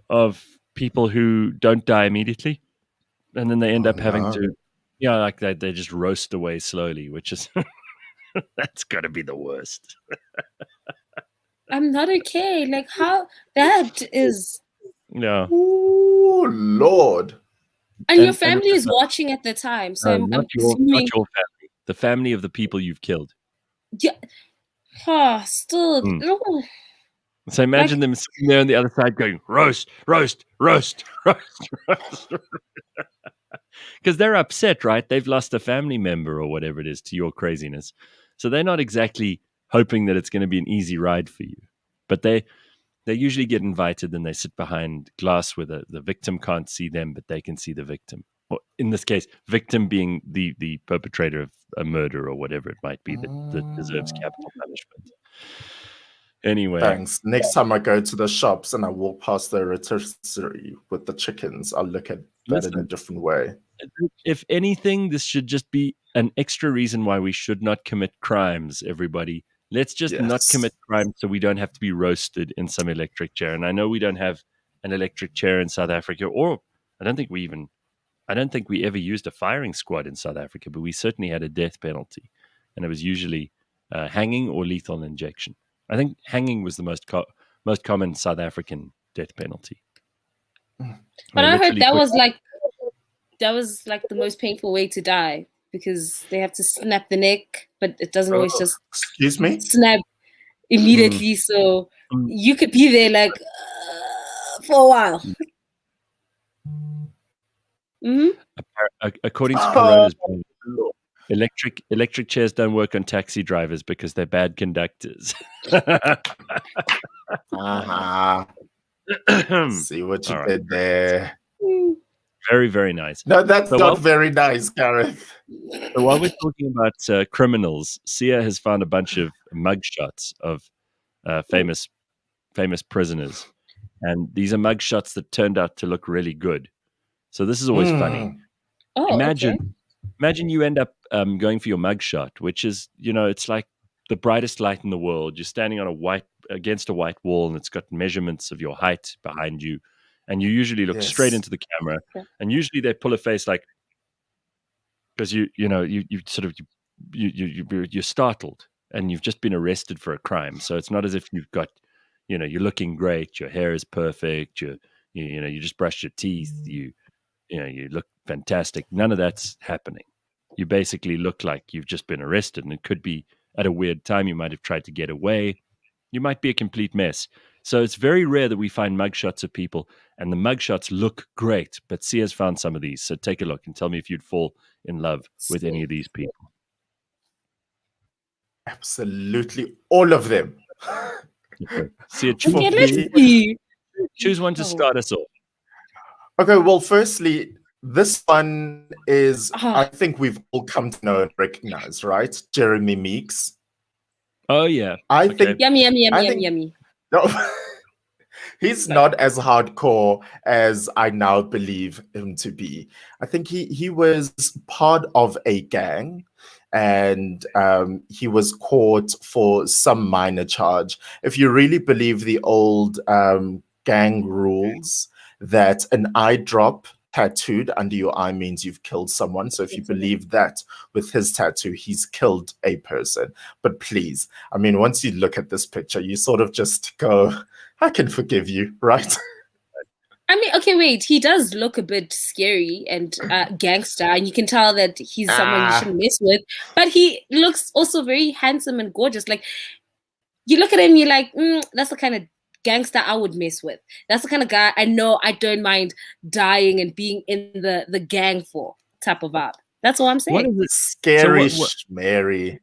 of people who don't die immediately, and then they end up having to, like they just roast away slowly, which is that's got to be the worst. I'm not okay. Like, how that is. Yeah. Oh Lord. And your family is watching at the time, so I'm not assuming your family, the family of the people you've killed. Yeah. Still. So imagine them sitting there on the other side going, roast, roast, roast, roast, roast. Because they're upset, right? They've lost a family member or whatever it is to your craziness. So they're not exactly hoping that it's going to be an easy ride for you. But they usually get invited, and they sit behind glass where the victim can't see them, but they can see the victim. Or in this case, victim being the perpetrator of a murder or whatever it might be that deserves capital punishment. Anyway. Thanks. Next time I go to the shops and I walk past the rotisserie with the chickens, I'll look at that in a different way. If anything, this should just be an extra reason why we should not commit crimes, everybody. Let's just not commit crime so we don't have to be roasted in some electric chair. And I know we don't have an electric chair in South Africa, or I don't think we ever used a firing squad in South Africa, but we certainly had a death penalty. And it was usually hanging or lethal injection. I think hanging was the most common South African death penalty. But I heard that was like the most painful way to die, because they have to snap the neck, but it doesn't always just snap immediately. So you could be there like for a while. According to Corona's electric chairs don't work on taxi drivers because they're bad conductors. See what you did there. Very, very nice. No, that's not very nice, Gareth. So while we're talking about criminals, Sia has found a bunch of mugshots of famous prisoners. And these are mugshots that turned out to look really good. So this is always funny. Oh, Imagine you end up going for your mugshot, which is, it's like the brightest light in the world. You're standing on against a white wall, and it's got measurements of your height behind you, and you usually look straight Yes. into the camera, and usually they pull a face like, because you're startled and you've just been arrested for a crime. So it's not as if you've got, you're looking great, your hair is perfect, you just brushed your teeth, you look fantastic. None of that's happening. You basically look like you've just been arrested, and it could be at a weird time. You might have tried to get away. You might be a complete mess. So it's very rare that we find mugshots of people, and the mugshots look great. But Sia's found some of these, so take a look and tell me if you'd fall in love with any of these people. Absolutely all of them. Okay. Sia, For let's me, see. choose one to start us off. okay, well, firstly, this one is, Ah. I think we've all come to know and recognize, right? Jeremy Meeks. Oh, yeah. I Okay. think, Yummy, yummy, I yummy, think- yummy. no, he's not as hardcore as I now believe him to be. I think he was part of a gang, and he was caught for some minor charge. If you really believe the old gang rules, that an eye drop tattooed under your eye means you've killed someone. So if you believe that with his tattoo, he's killed a person. But please, I mean, once you look at this picture, you sort of just go, I can forgive you, right? I mean, okay, wait. He does look a bit scary and gangster, and you can tell that he's someone you shouldn't mess with. But he looks also very handsome and gorgeous. Like, you look at him, you're like, that's the kind of gangster I would mess with. That's the kind of guy I know I don't mind dying and being in the gang for type of vibe. That's all I'm saying. What is it? Scary So Mary.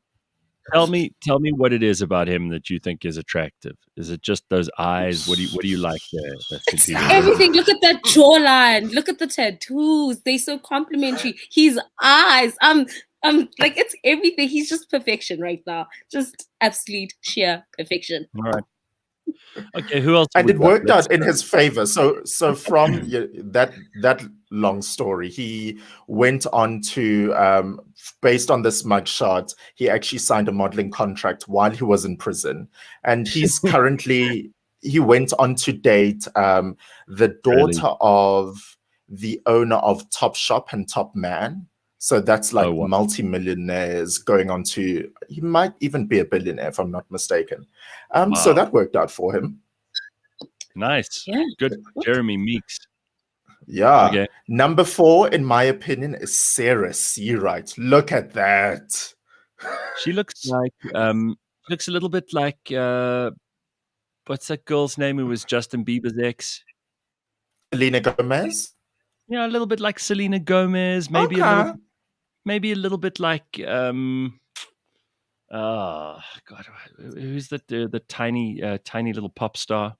Tell me what it is about him that you think is attractive. Is it just those eyes? What do you like there? It's everything. Look at that jawline. Look at the tattoos. They're so complimentary. His eyes. Like, it's everything. He's just perfection right now. Just absolute sheer perfection. All right. Okay, who else? And it worked out in his favor. So from that long story, he went on to, based on this mugshot, he actually signed a modeling contract while he was in prison, and he's currently he went on to date the daughter of the owner of Top Shop and Top Man. So that's like multi-millionaires going on to, he might even be a billionaire if I'm not mistaken. So that worked out for him. Nice. Yeah. Good. Jeremy Meeks. Yeah. Okay. Number 4, in my opinion, is Sarah Seawright. Look at that. She looks like, looks a little bit like, what's that girl's name who was Justin Bieber's ex? Selena Gomez? Yeah, a little bit like Selena Gomez. Maybe a little bit like, God, who's the tiny little pop star?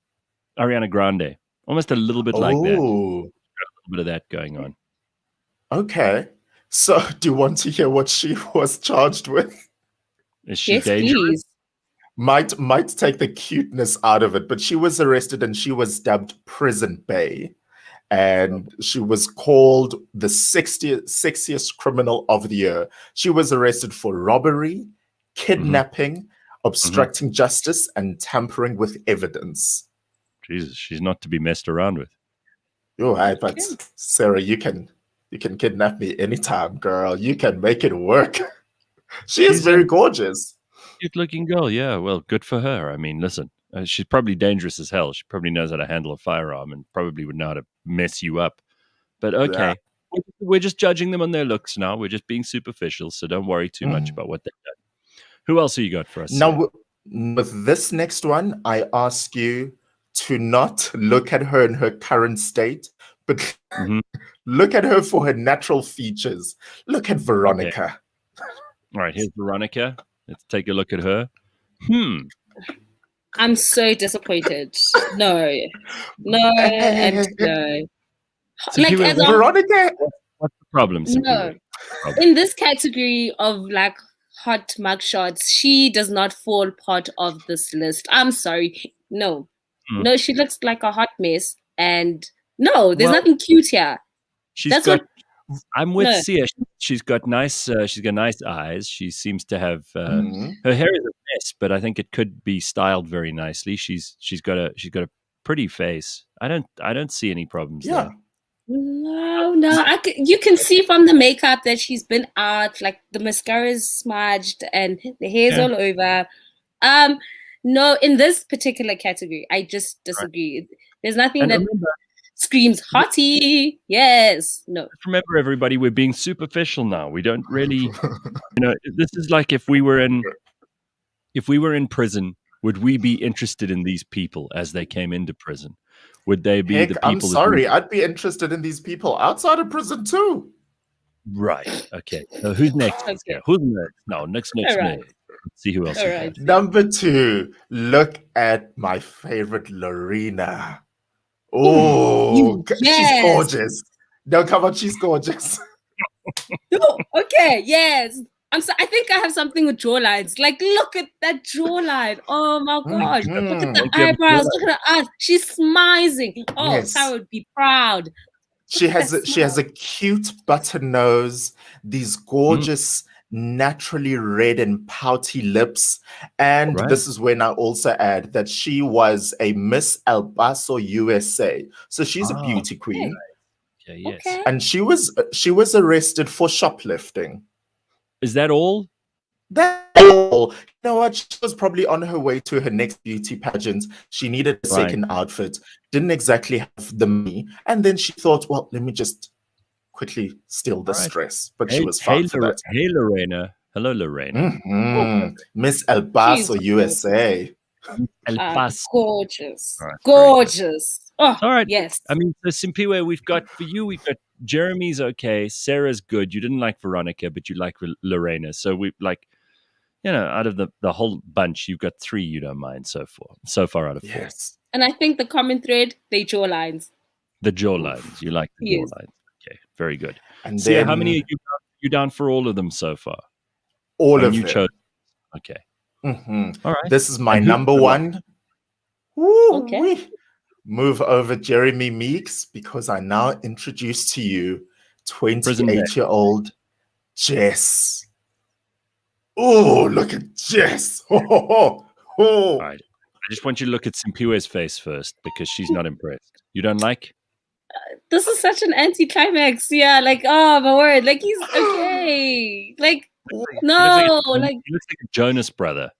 Ariana Grande. Almost a little bit like that. A little bit of that going on. Okay. So do you want to hear what she was charged with? Is she dangerous? Please. Might take the cuteness out of it, but she was arrested and she was dubbed Prison Bae. And she was called the 60th criminal of the year. She was arrested for robbery, kidnapping, obstructing justice, and tampering with evidence. Jesus, she's not to be messed around with. Oh, hi, but Sarah, you can kidnap me anytime, girl. You can make it work. She's very gorgeous. Cute-looking girl, yeah. Well, good for her. I mean, listen, she's probably dangerous as hell. She probably knows how to handle a firearm and probably would know how to mess you up. But okay, we're just judging them on their looks now. We're just being superficial, so don't worry too much about what they've done. Who else have you got for us? Now, with this next one, I ask you to not look at her in her current state, but look at her for her natural features. Look at Veronica. Okay. All right, here's Veronica. Let's take a look at her. I'm so disappointed. No, and no. So like, as Veronica. What's the problem? No, in this category of like hot mugshots, she does not fall part of this list. I'm sorry. No, she looks like a hot mess, and no, there's nothing cute here. I'm with Sia. She's got nice. She's got nice eyes. She seems to have her hair is a mess, but I think it could be styled very nicely. She's got a pretty face. I don't see any problems Yeah. No. You can see from the makeup that she's been out, like the mascara is smudged and the hair's all over. No, in this particular category, I just disagree. There's nothing And that remember, screams hottie. Yes. No. remember, everybody, we're being superficial now. We don't really, this is like if we were in prison, would we be interested in these people as they came into prison? Would they be Heck, the people? I'm sorry. I'd be interested in these people outside of prison too. Right. Okay. So who's next? Okay. Yeah. Who's next? No, next. All right. Next. Let's see who else we have. Number 2, look at my favorite Lorena. Oh, she's gorgeous. No, come on, she's gorgeous. Okay, yes. I think I have something with jawlines. Like, look at that jawline. Oh my gosh. Look at the eyebrows. Look at her eyes. She's smizing. Oh, Yes. Sarah would be proud. She has a cute button nose, these gorgeous, naturally red and pouty lips. And this is when I also add that she was a Miss El Paso USA. So she's a beauty queen. Okay, yes. Okay. And she was arrested for shoplifting. Is that all? That's all. You know what? She was probably on her way to her next beauty pageant. She needed a second outfit. Didn't exactly have the money. And then she thought, well, let me just quickly steal this dress. But she was found for that. Hey, Lorena. Hello, Lorena. Miss El Paso, USA. El Paso. Gorgeous. Right, gorgeous. Oh, all right. Yes. I mean, so Simpiwe, we've got Jeremy's okay. Sarah's good. You didn't like Veronica, but you like Lorena. So we like, out of the whole bunch, you've got 3 you don't mind so far out of 4. Yes. And I think the common thread, they jawlines. The jawlines. You like the jawlines. Okay, very good. And Sia, then, how many are you down for all of them so far? All of them. Chose. Okay. Mm-hmm. All right. This is my number 1. Woo, okay. Move over Jeremy Meeks, because I now introduce to you 28-year-old Jess. Oh, look at Jess. All right. I just want you to look at Simpiwe's face first, because she's not impressed. You don't like? This is such an anticlimax. Yeah, like, oh my word. Like, he's okay. Like, no. He looks like a Jonas brother.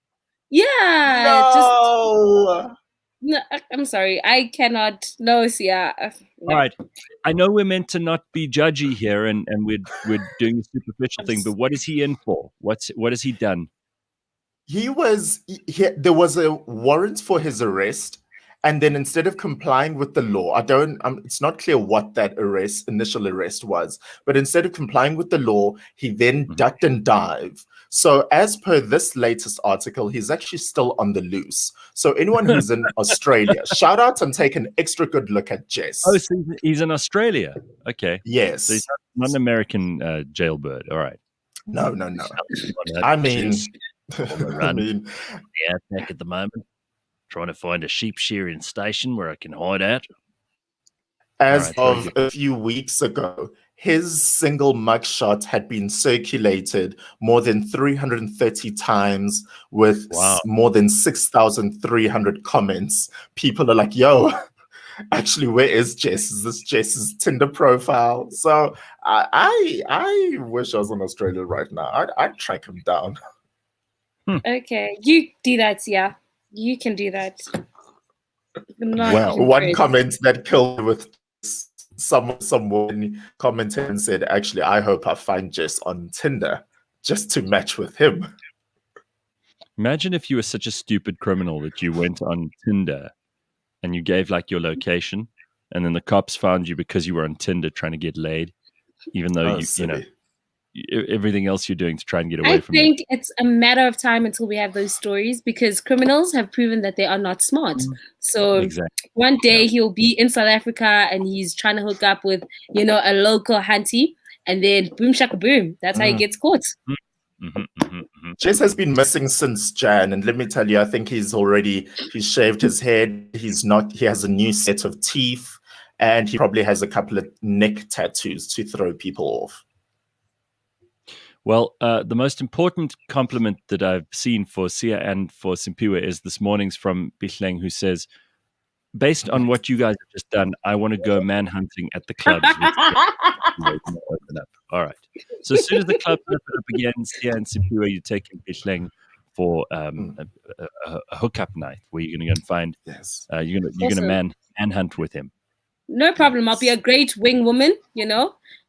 Yeah. No. No, I'm sorry. I cannot. No, Sia. No. All right. I know we're meant to not be judgy here, and we're doing the superficial thing, but what is he in for? What has he done? There was a warrant for his arrest, and then instead of complying with the law, it's not clear what that initial arrest was, but instead of complying with the law, he then ducked and dived. So as per this latest article, he's actually still on the loose. So anyone who's in Australia, shout out and take an extra good look at Jess. Oh, so he's in Australia. Okay. Yes. So he's not an American jailbird. All right. No. I mean, back at the moment, trying to find a sheep shearing station where I can hide out. As of a few weeks ago, his single mugshot had been circulated more than 330 times with more than 6,300 comments. People are like, yo, actually, where is Jess? Is this Jess's Tinder profile? So I wish I was in Australia right now. I'd track him down. Okay, you do that, yeah. You can do that. Well, one comment that killed with someone commented and said, actually, I hope I find Jess on Tinder just to match with him. Imagine if you were such a stupid criminal that you went on Tinder and you gave like your location, and then the cops found you because you were on Tinder trying to get laid, even though everything else you're doing to try and get away from it. I think it's a matter of time until we have those stories, because criminals have proven that they are not smart. So one day he'll be in South Africa and he's trying to hook up with, a local hunty, and then boom shaka boom. That's how he gets caught. Jess has been missing since Jan, and let me tell you, I think he's shaved his head. He has a new set of teeth, and he probably has a couple of neck tattoos to throw people off. Well, the most important compliment that I've seen for Sia and for Simpiwe is this morning's from Bihleng, who says, based on what you guys have just done, I want to go manhunting at the clubs. Open up. All right. So as soon as the clubs open up again, Sia and Sipua, you take Bihleng for a hookup night where you're going to go and find. Yes. You're going to manhunt with him. No problem. I'll be a great wing woman. You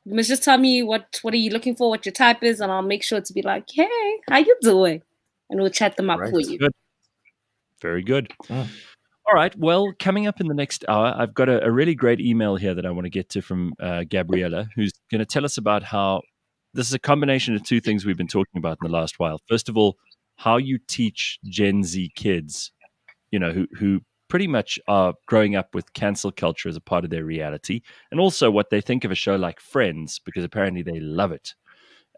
must just tell me what are you looking for, what your type is, and I'll make sure to be like, hey, how you doing? And we'll chat them up for you. Good. Very good. All right. Well, coming up in the next hour, I've got a really great email here that I want to get to from Gabriella, who's going to tell us about how this is a combination of two things we've been talking about in the last while. First of all, how you teach Gen Z kids, who pretty much are growing up with cancel culture as a part of their reality, and also what they think of a show like Friends, because apparently they love it.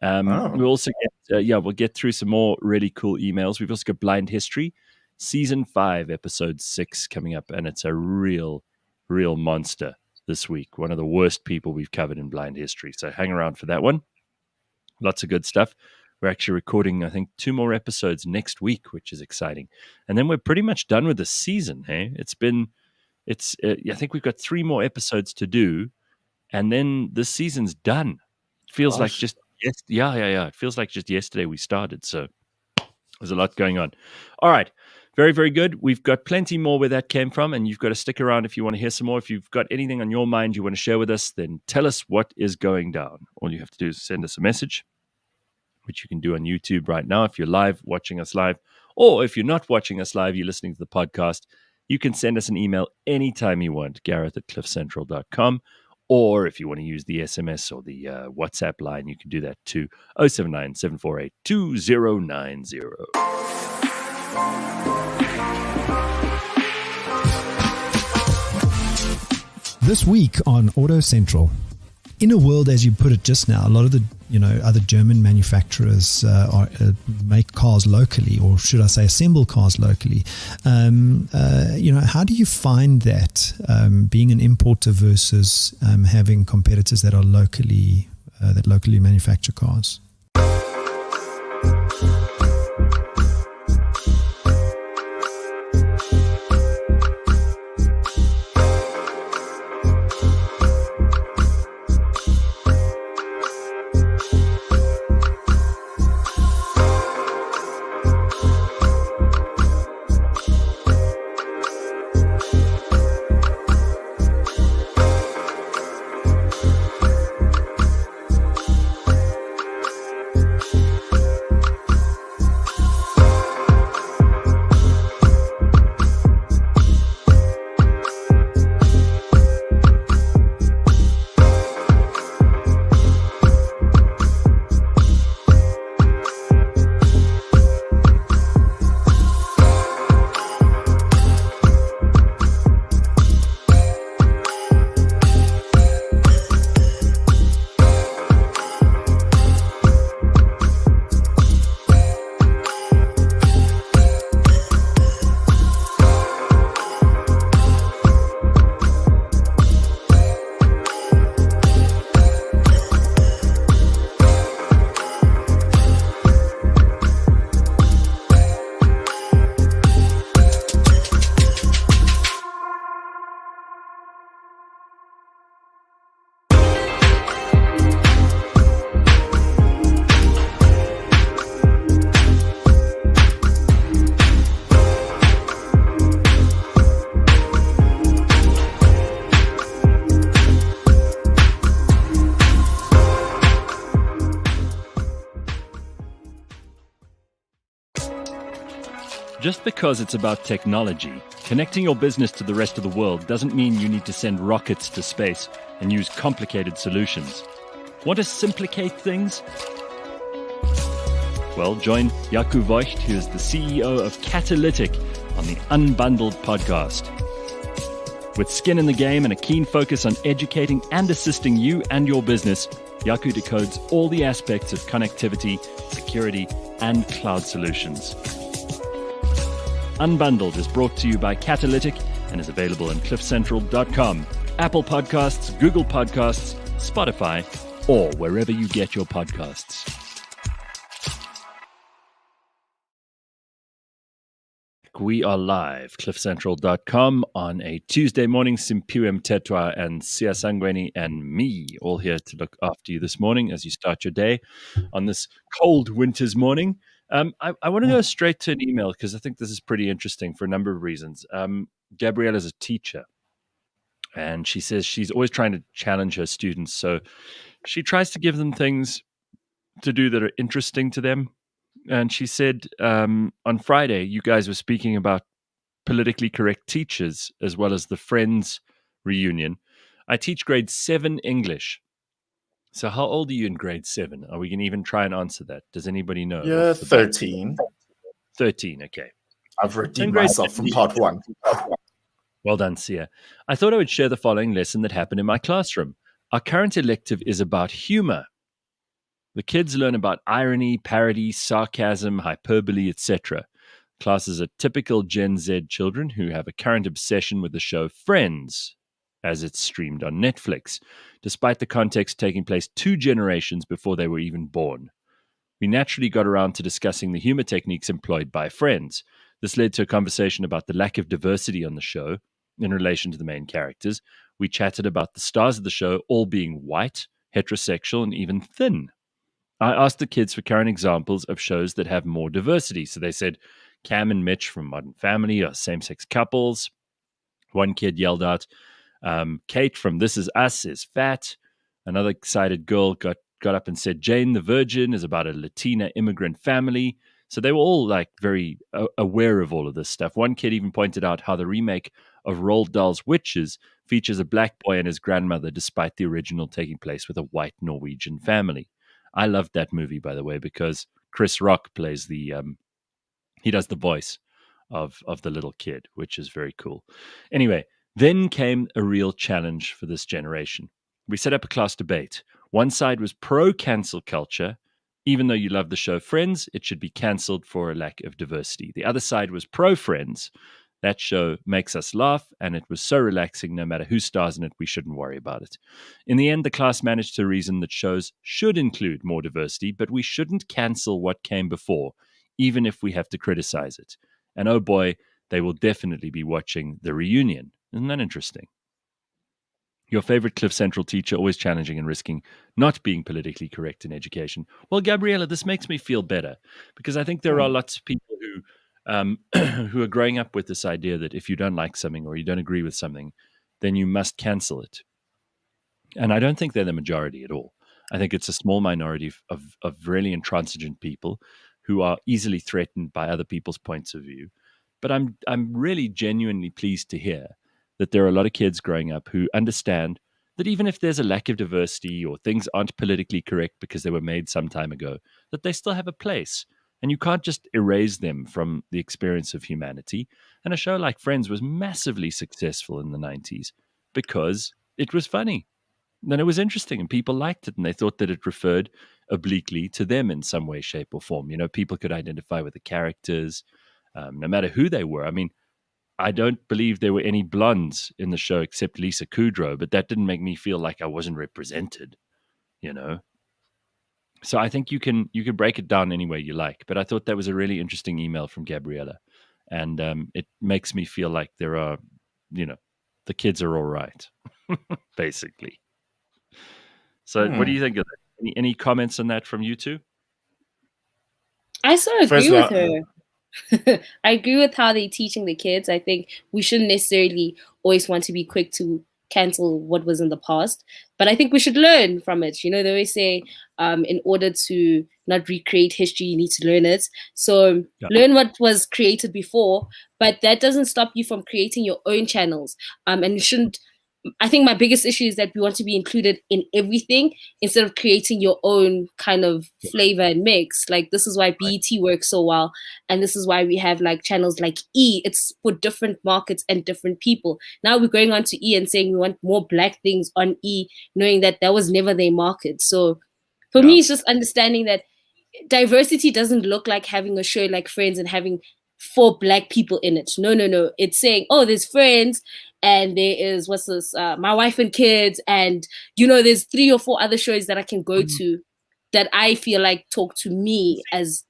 We'll also we'll get through some more really cool emails. We've also got Blind History. Season 5, episode 6 coming up, and it's a real monster this week. One of the worst people we've covered in Blind History. So hang around for that one. Lots of good stuff. We're actually recording, I think, 2 more episodes next week, which is exciting. And then we're pretty much done with the season. Hey, I think we've got 3 more episodes to do, and then this season's done. It feels like just It feels like just yesterday we started. So there's a lot going on. All right. Very, very good. We've got plenty more where that came from, and you've got to stick around if you want to hear some more. If you've got anything on your mind you want to share with us, then tell us what is going down. All you have to do is send us a message, which you can do on YouTube right now if you're watching us live. Or if you're not watching us live, you're listening to the podcast, you can send us an email anytime you want, Gareth@cliffcentral.com. Or if you want to use the SMS or the WhatsApp line, you can do that too, 079 748 2090. This week on Auto Central, in a world, as you put it just now, a lot of the other German manufacturers make cars locally, or should I say, assemble cars locally. How do you find that being an importer versus having competitors that are locally manufacture cars? Just because it's about technology, connecting your business to the rest of the world doesn't mean you need to send rockets to space and use complicated solutions. Want to simplicate things? Well, join Jaco Voigt, who is the CEO of Catalytic, on the Unbundled podcast. With skin in the game and a keen focus on educating and assisting you and your business, Jaco decodes all the aspects of connectivity, security, and cloud solutions. Unbundled is brought to you by Catalytic and is available on cliffcentral.com, Apple Podcasts, Google Podcasts, Spotify, or wherever you get your podcasts. We are live, cliffcentral.com on a Tuesday morning. Simpiwe Mtetwa and Sia Sangweni and me all here to look after you this morning as you start your day on this cold winter's morning. I want to go straight to an email because I think this is pretty interesting for a number of reasons. Gabrielle is a teacher, and she says she's always trying to challenge her students. So she tries to give them things to do that are interesting to them. And she said on Friday, you guys were speaking about politically correct teachers as well as the Friends reunion. I teach grade 7 English. So how old are you in grade 7? Are we going to even try and answer that? Does anybody know? Yeah, 13. 13, okay. I've redeemed myself from part 1. Well done, Sia. I thought I would share the following lesson that happened in my classroom. Our current elective is about humor. The kids learn about irony, parody, sarcasm, hyperbole, etc. Classes are typical Gen Z children who have a current obsession with the show Friends, as it's streamed on Netflix, despite the context taking place 2 generations before they were even born. We naturally got around to discussing the humor techniques employed by Friends. This led to a conversation about the lack of diversity on the show in relation to the main characters. We chatted about the stars of the show all being white, heterosexual, and even thin. I asked the kids for current examples of shows that have more diversity. So they said Cam and Mitch from Modern Family are same-sex couples. One kid yelled out, Kate from This Is Us is fat. Another excited girl got up and said Jane the Virgin is about a Latina immigrant family. So they were all like very aware of all of this stuff. One kid even pointed out how the remake of Roald Dahl's Witches features a black boy and his grandmother, despite the original taking place with a white Norwegian family. I loved that movie, by the way, because Chris Rock plays he does the voice of the little kid, which is very cool. Anyway, then came a real challenge for this generation. We set up a class debate. One side was pro-cancel culture. Even though you love the show Friends, it should be cancelled for a lack of diversity. The other side was pro-Friends. That show makes us laugh, and it was so relaxing, no matter who stars in it, we shouldn't worry about it. In the end, the class managed to reason that shows should include more diversity, but we shouldn't cancel what came before, even if we have to criticize it. And oh boy, they will definitely be watching the reunion. Isn't that interesting? Your favorite Cliff Central teacher, always challenging and risking not being politically correct in education. Well, Gabriella, this makes me feel better because I think there are lots of people who who are growing up with this idea that if you don't like something or you don't agree with something, then you must cancel it. And I don't think they're the majority at all. I think it's a small minority of really intransigent people who are easily threatened by other people's points of view. But I'm really genuinely pleased to hear that there are a lot of kids growing up who understand that even if there's a lack of diversity or things aren't politically correct because they were made some time ago, that they still have a place. And you can't just erase them from the experience of humanity. And a show like Friends was massively successful in the 90s because it was funny. And it was interesting and people liked it and they thought that it referred obliquely to them in some way, shape or form. You know, people could identify with the characters, no matter who they were. I mean, I don't believe there were any blondes in the show except Lisa Kudrow, but that didn't make me feel like I wasn't represented, you know? So I think you can break it down any way you like. But I thought that was a really interesting email from Gabriella. And it makes me feel like there are, you know, the kids are all right, basically. So what do you think of that? Any comments on that from you two? I sort of agree with her. I agree with how they're teaching the kids. I think we shouldn't necessarily always want to be quick to cancel what was in the past, but I think we should learn from it. You know, they always say in order to not recreate history, you need to learn it. So learn what was created before, but that doesn't stop you from creating your own channels. And you shouldn't. I think my biggest issue is that we want to be included in everything instead of creating your own kind of flavor and mix. Like, this is why BET works so well. And this is why we have like channels like E. It's for different markets and different people. Now we're going on to E and saying we want more black things on E, knowing that that was never their market. So for me, it's just understanding that diversity doesn't look like having a show like Friends and having 4 black people in it. No. It's saying, oh, there's Friends. And there is, My Wife and Kids. And, you know, there's 3 or 4 other shows that I can go to that I feel like talk to me as,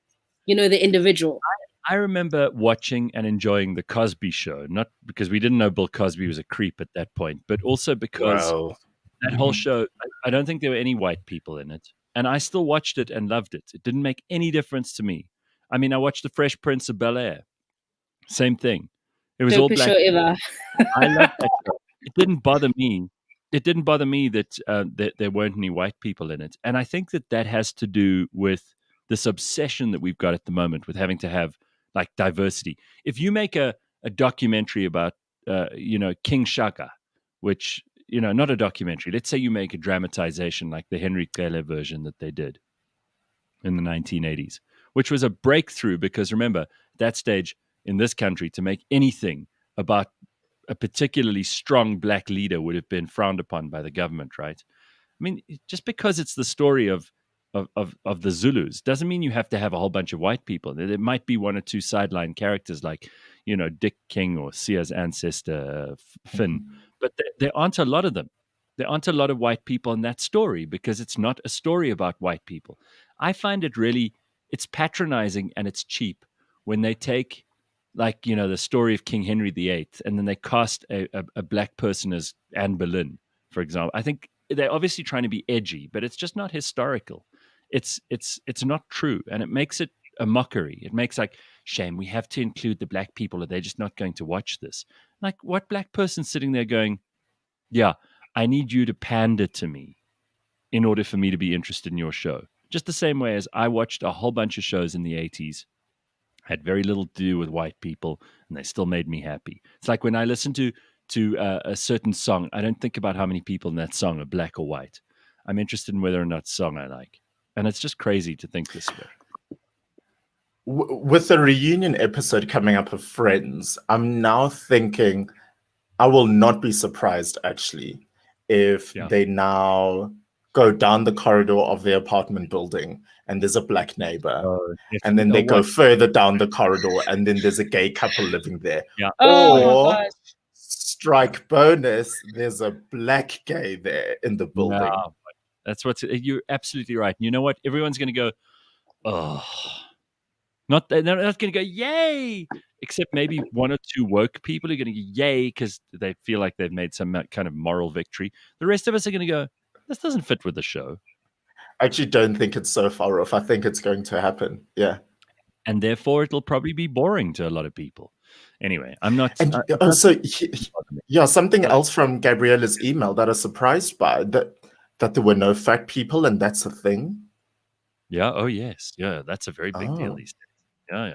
you know, the individual. I remember watching and enjoying The Cosby Show, not because we didn't know Bill Cosby was a creep at that point, but also because Wow. that whole show, I don't think there were any white people in it. And I still watched it and loved it. It didn't make any difference to me. I mean, I watched The Fresh Prince of Bel-Air. Same thing. It was all Dopest black. show ever. I loved that show. It didn't bother me. It didn't bother me that there weren't any white people in it. And I think that has to do with this obsession that we've got at the moment with having to have like diversity. If you make a documentary about, King Shaka, which, not a documentary, let's say you make a dramatization like the Henry Cele version that they did in the 1980s, which was a breakthrough because remember, that stage in this country to make anything about a particularly strong black leader would have been frowned upon by the government, right? I mean, just because it's the story of the Zulus doesn't mean you have to have a whole bunch of white people. There might be one or two sideline characters like, Dick King or Sia's ancestor, Finn, but there aren't a lot of them. There aren't a lot of white people in that story because it's not a story about white people. I find it's patronizing and it's cheap when they take like, the story of King Henry VIII, and then they cast a black person as Anne Boleyn, for example. I think they're obviously trying to be edgy, but it's just not historical. It's not true, and it makes it a mockery. It makes like, shame, we have to include the black people, or they're just not going to watch this. Like, what black person sitting there going, yeah, I need you to pander to me in order for me to be interested in your show? Just the same way as I watched a whole bunch of shows in the 80s, had very little to do with white people, and they still made me happy. It's like when I listen to a certain song, I don't think about how many people in that song are black or white. I'm interested in whether or not song I like. And it's just crazy to think this way. With the reunion episode coming up of Friends, I'm now thinking I will not be surprised, actually, if they now go down the corridor of their apartment building and there's a black neighbor. And then they go further down the corridor and then there's a gay couple living there. Yeah. Or, strike bonus, there's a black gay there in the building. No, that's you're absolutely right. You know what? Everyone's going to go, oh. They're not going to go, yay! Except maybe one or two woke people are going to go, yay, because they feel like they've made some kind of moral victory. The rest of us are going to go, this doesn't fit with the show. I actually don't think it's so far off. I think it's going to happen. Yeah. And therefore, it'll probably be boring to a lot of people. Anyway, I'm not. And something else from Gabriella's email that I was surprised by, that there were no fat people, and that's a thing. Yeah. Oh, yes. Yeah. That's a very big deal these days. Yeah.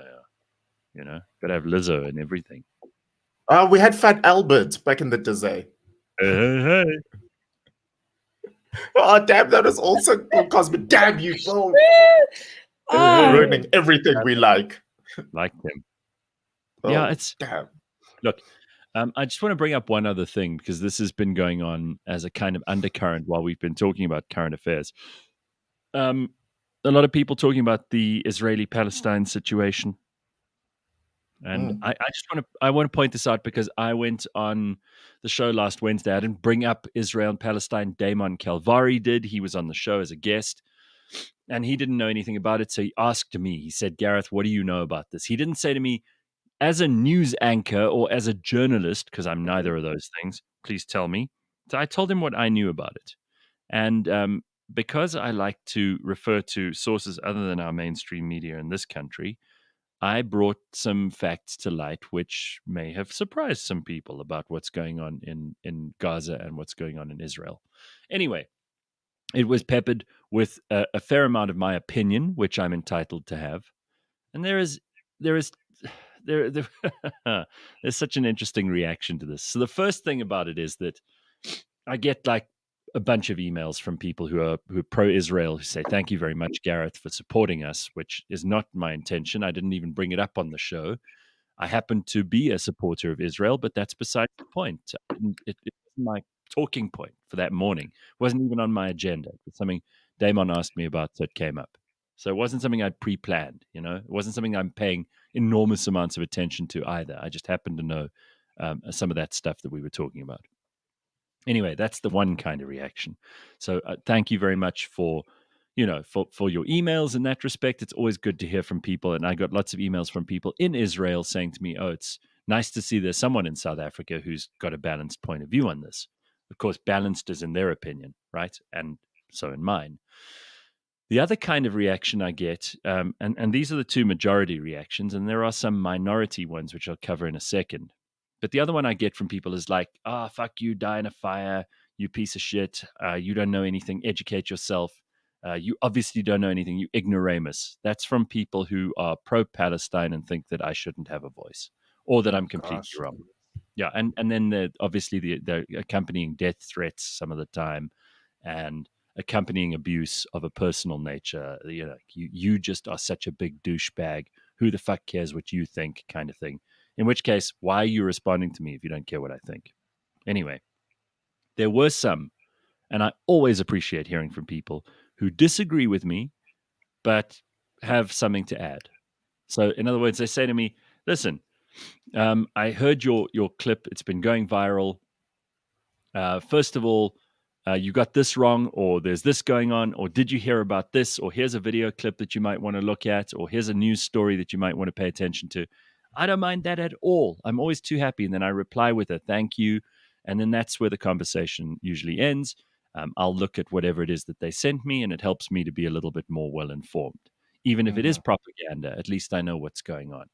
Gotta have Lizzo and everything. We had Fat Albert back in the day. Hey. Oh, damn, that was also Cosby. Damn you, Phil. Ruining everything we like. Like them. Oh, yeah, it's... Damn. Look, I just want to bring up one other thing, because this has been going on as a kind of undercurrent while we've been talking about current affairs. A lot of people talking about the Israeli-Palestine situation. And I want to point this out because I went on the show last Wednesday. I didn't bring up Israel and Palestine. Damon Calvari did. He was on the show as a guest, and he didn't know anything about it. So he asked me, he said, Gareth, what do you know about this? He didn't say to me, as a news anchor or as a journalist, because I'm neither of those things, please tell me. So I told him what I knew about it. And because I like to refer to sources other than our mainstream media in this country, I brought some facts to light which may have surprised some people about what's going on in Gaza and what's going on in Israel. Anyway, it was peppered with a fair amount of my opinion, which I'm entitled to have. And there's such an interesting reaction to this. So the first thing about it is that I get like a bunch of emails from people who are pro-Israel who say, thank you very much, Gareth, for supporting us, which is not my intention. I didn't even bring it up on the show. I happen to be a supporter of Israel, but that's beside the point. It wasn't my talking point for that morning. It wasn't even on my agenda. It's something Damon asked me about, so it came up. So it wasn't something I'd pre-planned, It wasn't something I'm paying enormous amounts of attention to either. I just happened to know some of that stuff that we were talking about. Anyway, that's the one kind of reaction. So thank you very much for for your emails in that respect, it's always good to hear from people. And I got lots of emails from people in Israel saying to me, oh, it's nice to see there's someone in South Africa who's got a balanced point of view on this. Of course, balanced is in their opinion, right? And so in mine. The other kind of reaction I get, and these are the two majority reactions, and there are some minority ones, which I'll cover in a second. But the other one I get from people is like, fuck you, die in a fire, you piece of shit. You don't know anything. Educate yourself. You obviously don't know anything. You ignoramus. That's from people who are pro-Palestine and think that I shouldn't have a voice or that I'm completely wrong. Yeah, and then obviously the accompanying death threats some of the time and accompanying abuse of a personal nature. You just are such a big douchebag. Who the fuck cares what you think, kind of thing. In which case, why are you responding to me if you don't care what I think? Anyway, there were some, and I always appreciate hearing from people who disagree with me, but have something to add. So in other words, they say to me, listen, I heard your clip. It's been going viral. First of all, you got this wrong, or there's this going on, or did you hear about this, or here's a video clip that you might want to look at, or here's a news story that you might want to pay attention to. I don't mind that at all. I'm always too happy. And then I reply with a thank you. And then that's where the conversation usually ends. I'll look at whatever it is that they sent me, and it helps me to be a little bit more well-informed. Even if it is propaganda, at least I know what's going on.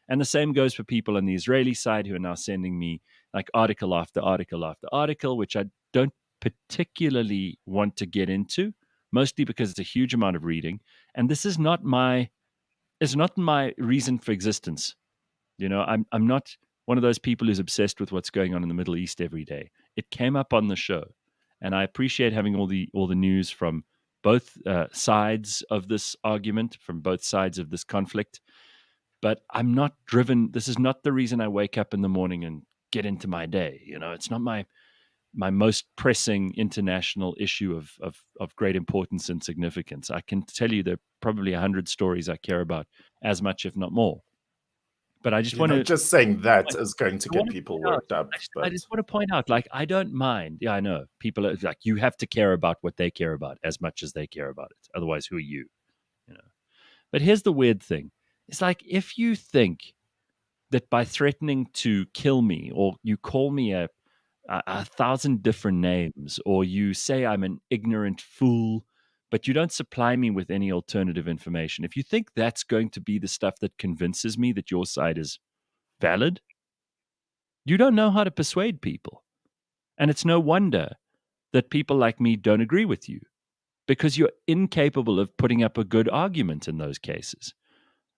And the same goes for people on the Israeli side who are now sending me like article after article after article, which I don't particularly want to get into, mostly because it's a huge amount of reading. And this is not my reason for existence. I'm not one of those people who's obsessed with what's going on in the Middle East every day. It came up on the show, and I appreciate having all the news from both sides of this argument, from both sides of this conflict. But I'm not driven. This is not the reason I wake up in the morning and get into my day. It's not my most pressing international issue of great importance and significance. I can tell you there are probably 100 stories I care about as much, if not more. But I just want to... Just saying that is going to get people worked up. I just want to point out, like, I don't mind. Yeah, I know. People are like, you have to care about what they care about as much as they care about it. Otherwise, who are you? But here's the weird thing. It's like, if you think that by threatening to kill me, or you call me a 1,000 different names, or you say I'm an ignorant fool, but you don't supply me with any alternative information, if you think that's going to be the stuff that convinces me that your side is valid, you don't know how to persuade people. And it's no wonder that people like me don't agree with you, because you're incapable of putting up a good argument in those cases.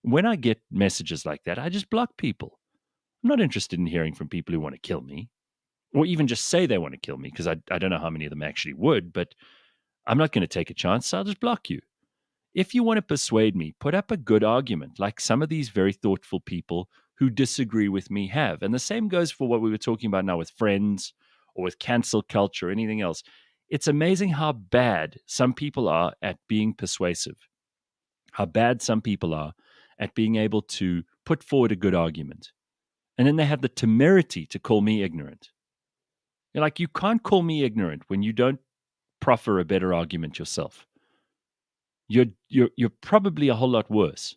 When I get messages like that, I just block people. I'm not interested in hearing from people who want to kill me, or even just say they want to kill me, because I don't know how many of them actually would, but I'm not going to take a chance, so I'll just block you. If you want to persuade me, put up a good argument, like some of these very thoughtful people who disagree with me have. And the same goes for what we were talking about now with friends, or with cancel culture, or anything else. It's amazing how bad some people are at being persuasive, how bad some people are at being able to put forward a good argument. And then they have the temerity to call me ignorant. You're like, you can't call me ignorant when you don't proffer a better argument yourself. You're probably a whole lot worse.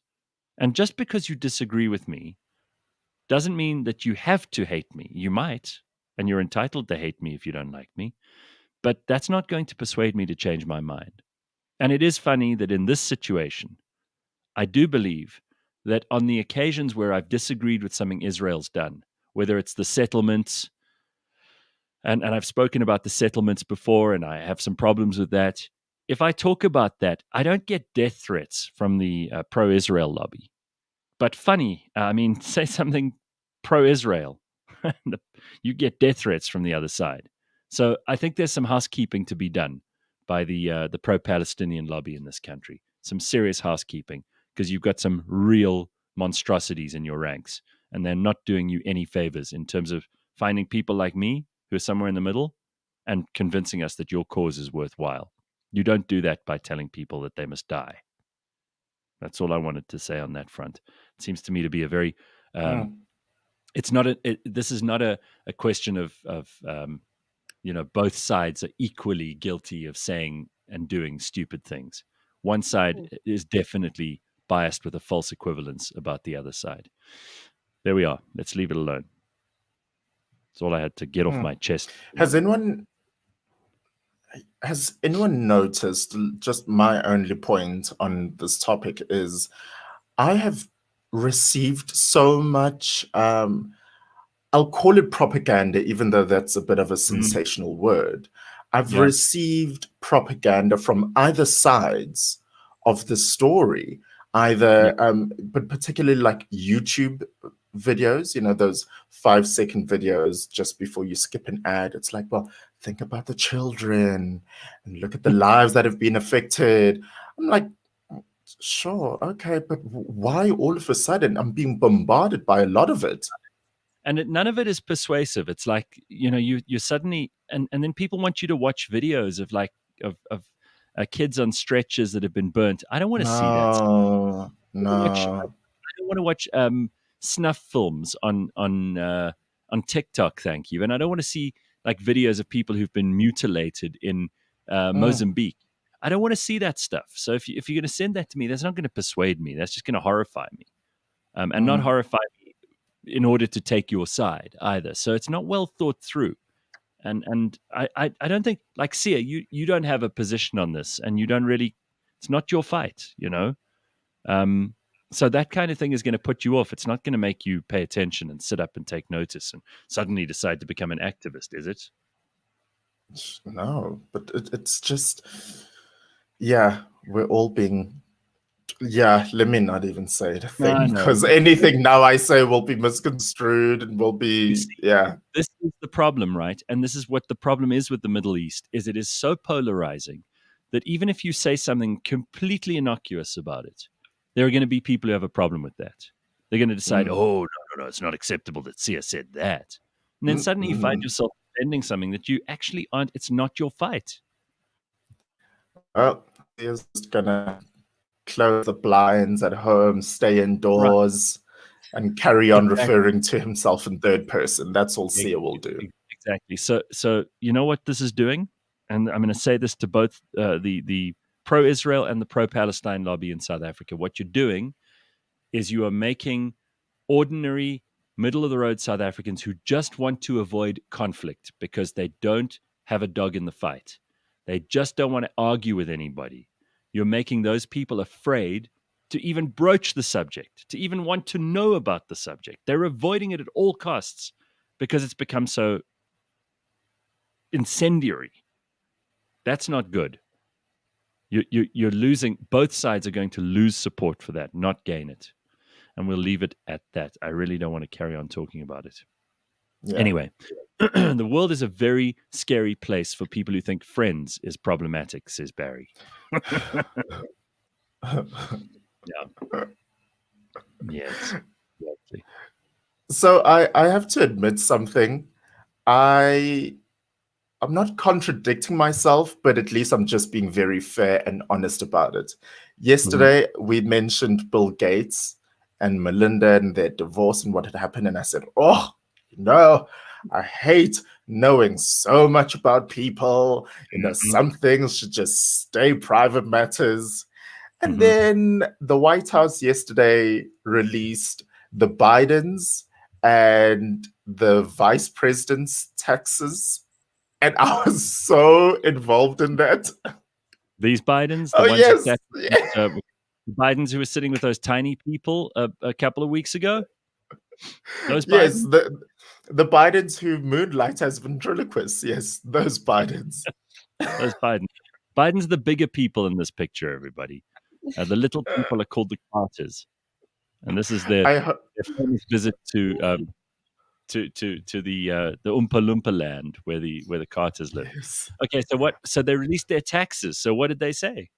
And just because you disagree with me doesn't mean that you have to hate me. You might, and you're entitled to hate me if you don't like me. But that's not going to persuade me to change my mind. And it is funny that in this situation, I do believe that on the occasions where I've disagreed with something Israel's done, whether it's the settlements, and I've spoken about the settlements before, and I have some problems with that. If I talk about that, I don't get death threats from the pro-Israel lobby. But funny, say something pro-Israel, you get death threats from the other side. So I think there's some housekeeping to be done by the pro-Palestinian lobby in this country. Some serious housekeeping, because you've got some real monstrosities in your ranks, and they're not doing you any favors in terms of finding people like me who are somewhere in the middle and convincing us that your cause is worthwhile. You don't do that by telling people that they must die. That's all I wanted to say on that front. It seems to me to be a very... It's not this is not a question of both sides are equally guilty of saying and doing stupid things. one side is definitely biased with a false equivalence about the other side. There we are. Let's leave it alone. That's all I had to get off my chest. Has anyone noticed, just my only point on this topic is, I have received so much, I'll call it propaganda, even though that's a bit of a sensational word. I've received propaganda from either sides of the story, but particularly like YouTube videos, those 5-second videos just before you skip an ad. It's like, well, think about the children and look at the lives that have been affected. I'm like, sure, okay, but why all of a sudden I'm being bombarded by a lot of it? And none of it is persuasive. It's like, you suddenly, and then people want you to watch videos of like, of kids on stretchers that have been burnt. I don't want to see that. I don't want to watch snuff films on TikTok, thank you. And I don't want to see like videos of people who've been mutilated in Mozambique. I don't want to see that stuff. So if you're going to send that to me, that's not going to persuade me. That's just going to horrify me, and not horrify me in order to take your side either. So it's not well thought through. And I don't think, like, Sia, you don't have a position on this, and you don't really, it's not your fight, so that kind of thing is going to put you off. It's not going to make you pay attention and sit up and take notice and suddenly decide to become an activist, is it? No, but it's just, we're all being, let me not even say the thing, because anything now I say will be misconstrued and will be, This is the problem, right? And this is what the problem is with the Middle East, is it is so polarizing that even if you say something completely innocuous about it, there are going to be people who have a problem with that. They're going to decide, no, it's not acceptable that Sia said that. And then suddenly you find yourself defending something that you actually aren't, it's not your fight. Well, he's going to close the blinds at home, stay indoors, and carry on referring to himself in third person. That's all Sia will do. Exactly. So you know what this is doing? And I'm going to say this to both the pro-Israel and the pro-Palestine lobby in South Africa. What you're doing is you are making ordinary, middle-of-the-road South Africans who just want to avoid conflict because they don't have a dog in the fight. They just don't want to argue with anybody. You're making those people afraid to even broach the subject, to even want to know about the subject. They're avoiding it at all costs because it's become so incendiary. That's not good. You're losing. Both sides are going to lose support for that, not gain it. And we'll leave it at that. I really don't want to carry on talking about it. Yeah. Anyway, the world is a very scary place for people who think Friends is problematic, says Barry. Yes. Exactly. So I have to admit something. I'm not contradicting myself, but at least I'm just being very fair and honest about it. Yesterday, we mentioned Bill Gates and Melinda and their divorce and what had happened. And I said, I hate knowing so much about people. Some things should just stay private matters. And then the White House yesterday released the Bidens and the vice president's taxes. And I was so involved in that. These Bidens? The Bidens who were sitting with those tiny people a couple of weeks ago? Those Bidens? Yes, the Bidens who moonlight as ventriloquists. Yes, those Bidens. Those Bidens. Biden's the bigger people in this picture, everybody. The little people are called the Carters. And this is their famous visit to the Oompa Loompa land where the Carters live. Yes. Okay, so they released their taxes. So what did they say?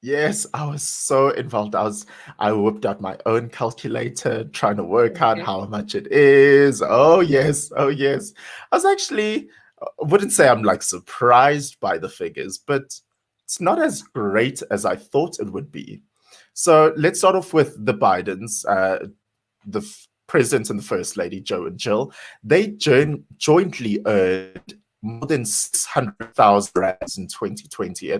Yes, I was so involved. I whipped out my own calculator trying to work out how much it is. Oh yes. I was actually, I wouldn't say I'm like surprised by the figures, but it's not as great as I thought it would be. So let's start off with the Bidens, the President and the First Lady, Joe and Jill. They jointly earned more than 600,000 rands in 2020.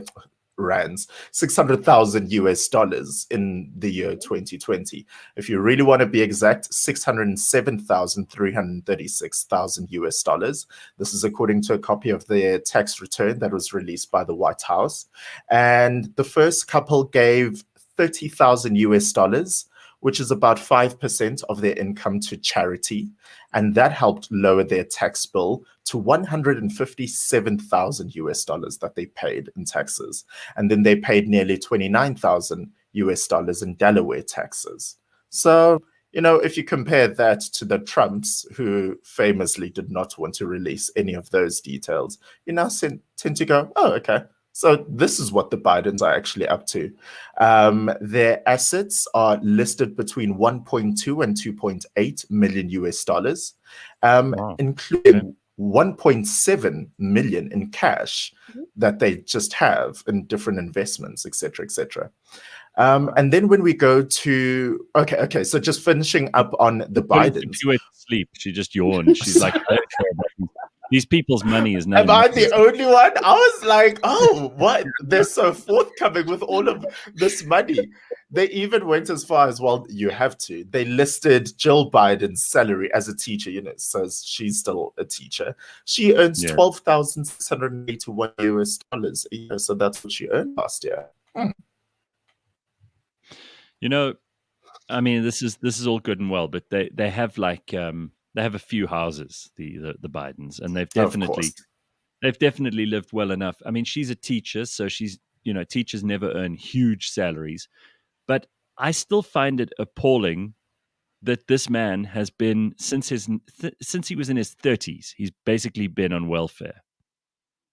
rands, 600,000 US dollars in the year 2020. If you really want to be exact, 607,336,000 US dollars. This is according to a copy of their tax return that was released by the White House. And the first couple gave 30,000 US dollars, which is about 5% of their income, to charity. And that helped lower their tax bill to 157,000 US dollars that they paid in taxes. And then they paid nearly 29,000 US dollars in Delaware taxes. So, if you compare that to the Trumps, who famously did not want to release any of those details, you now tend to go, oh, okay. So this is what the Bidens are actually up to. Their assets are listed between 1.2 and 2.8 million US dollars, including 1.7 million in cash that they just have in different investments, etc., etc. And then when we go to okay, so just finishing up on the Bidens. She went to sleep. She just yawned. She's like, I don't care about these people's money is not. Am I the only one? I was like, oh, what? They're so forthcoming with all of this money. They even went as far as, well, you have to. They listed Jill Biden's salary as a teacher, so she's still a teacher. She earns $12,681 US dollars a year, so that's what she earned last year. I mean, this is all good and well, but they have like they have a few houses, the Bidens, and they've definitely lived well enough. I mean, she's a teacher, so she's teachers never earn huge salaries, but I still find it appalling that this man has been since he was in his 30s. He's basically been on welfare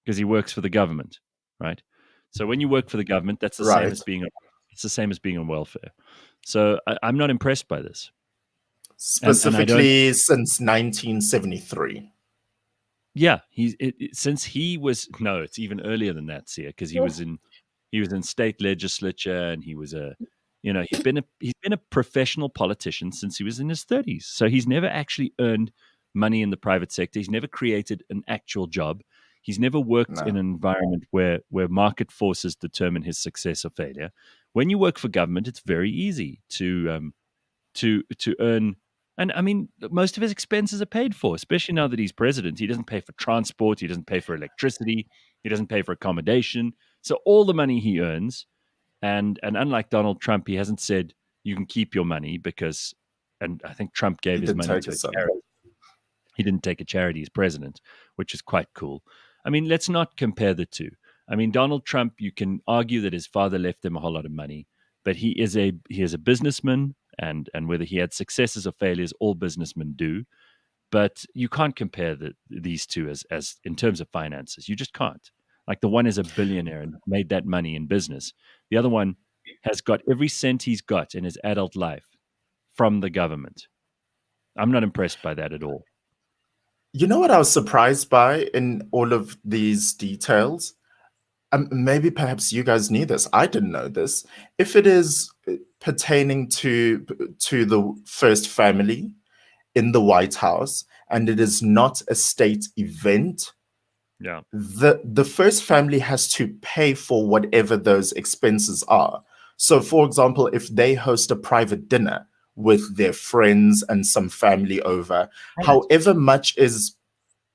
because he works for the government, right? So when you work for the government, that's the same as being on welfare. So I'm not impressed by this. Specifically since 1973. Yeah, since he was it's even earlier than that, Sia, because he was in state legislature, and he was he's been a professional politician since he was in his 30s. So he's never actually earned money in the private sector. He's never created an actual job. He's never worked in an environment where market forces determine his success or failure. When you work for government, it's very easy to earn. And I mean, most of his expenses are paid for, especially now that he's president. He doesn't pay for transport. He doesn't pay for electricity. He doesn't pay for accommodation. So all the money he earns, and unlike Donald Trump, he hasn't said you can keep your money because, and I think Trump gave his money to a charity. He didn't take a charity as president, which is quite cool. I mean, let's not compare the two. I mean, Donald Trump, you can argue that his father left him a whole lot of money, but he is a businessman. And whether he had successes or failures, all businessmen do. But you can't compare these two as in terms of finances. You just can't. Like, the one is a billionaire and made that money in business. The other one has got every cent he's got in his adult life from the government. I'm not impressed by that at all. You know what I was surprised by in all of these details? Maybe perhaps you guys knew this. I didn't know this. If it is pertaining to the first family in the White House, and it is not a state event, the first family has to pay for whatever those expenses are. So, for example, if they host a private dinner with their friends and some family over, however much is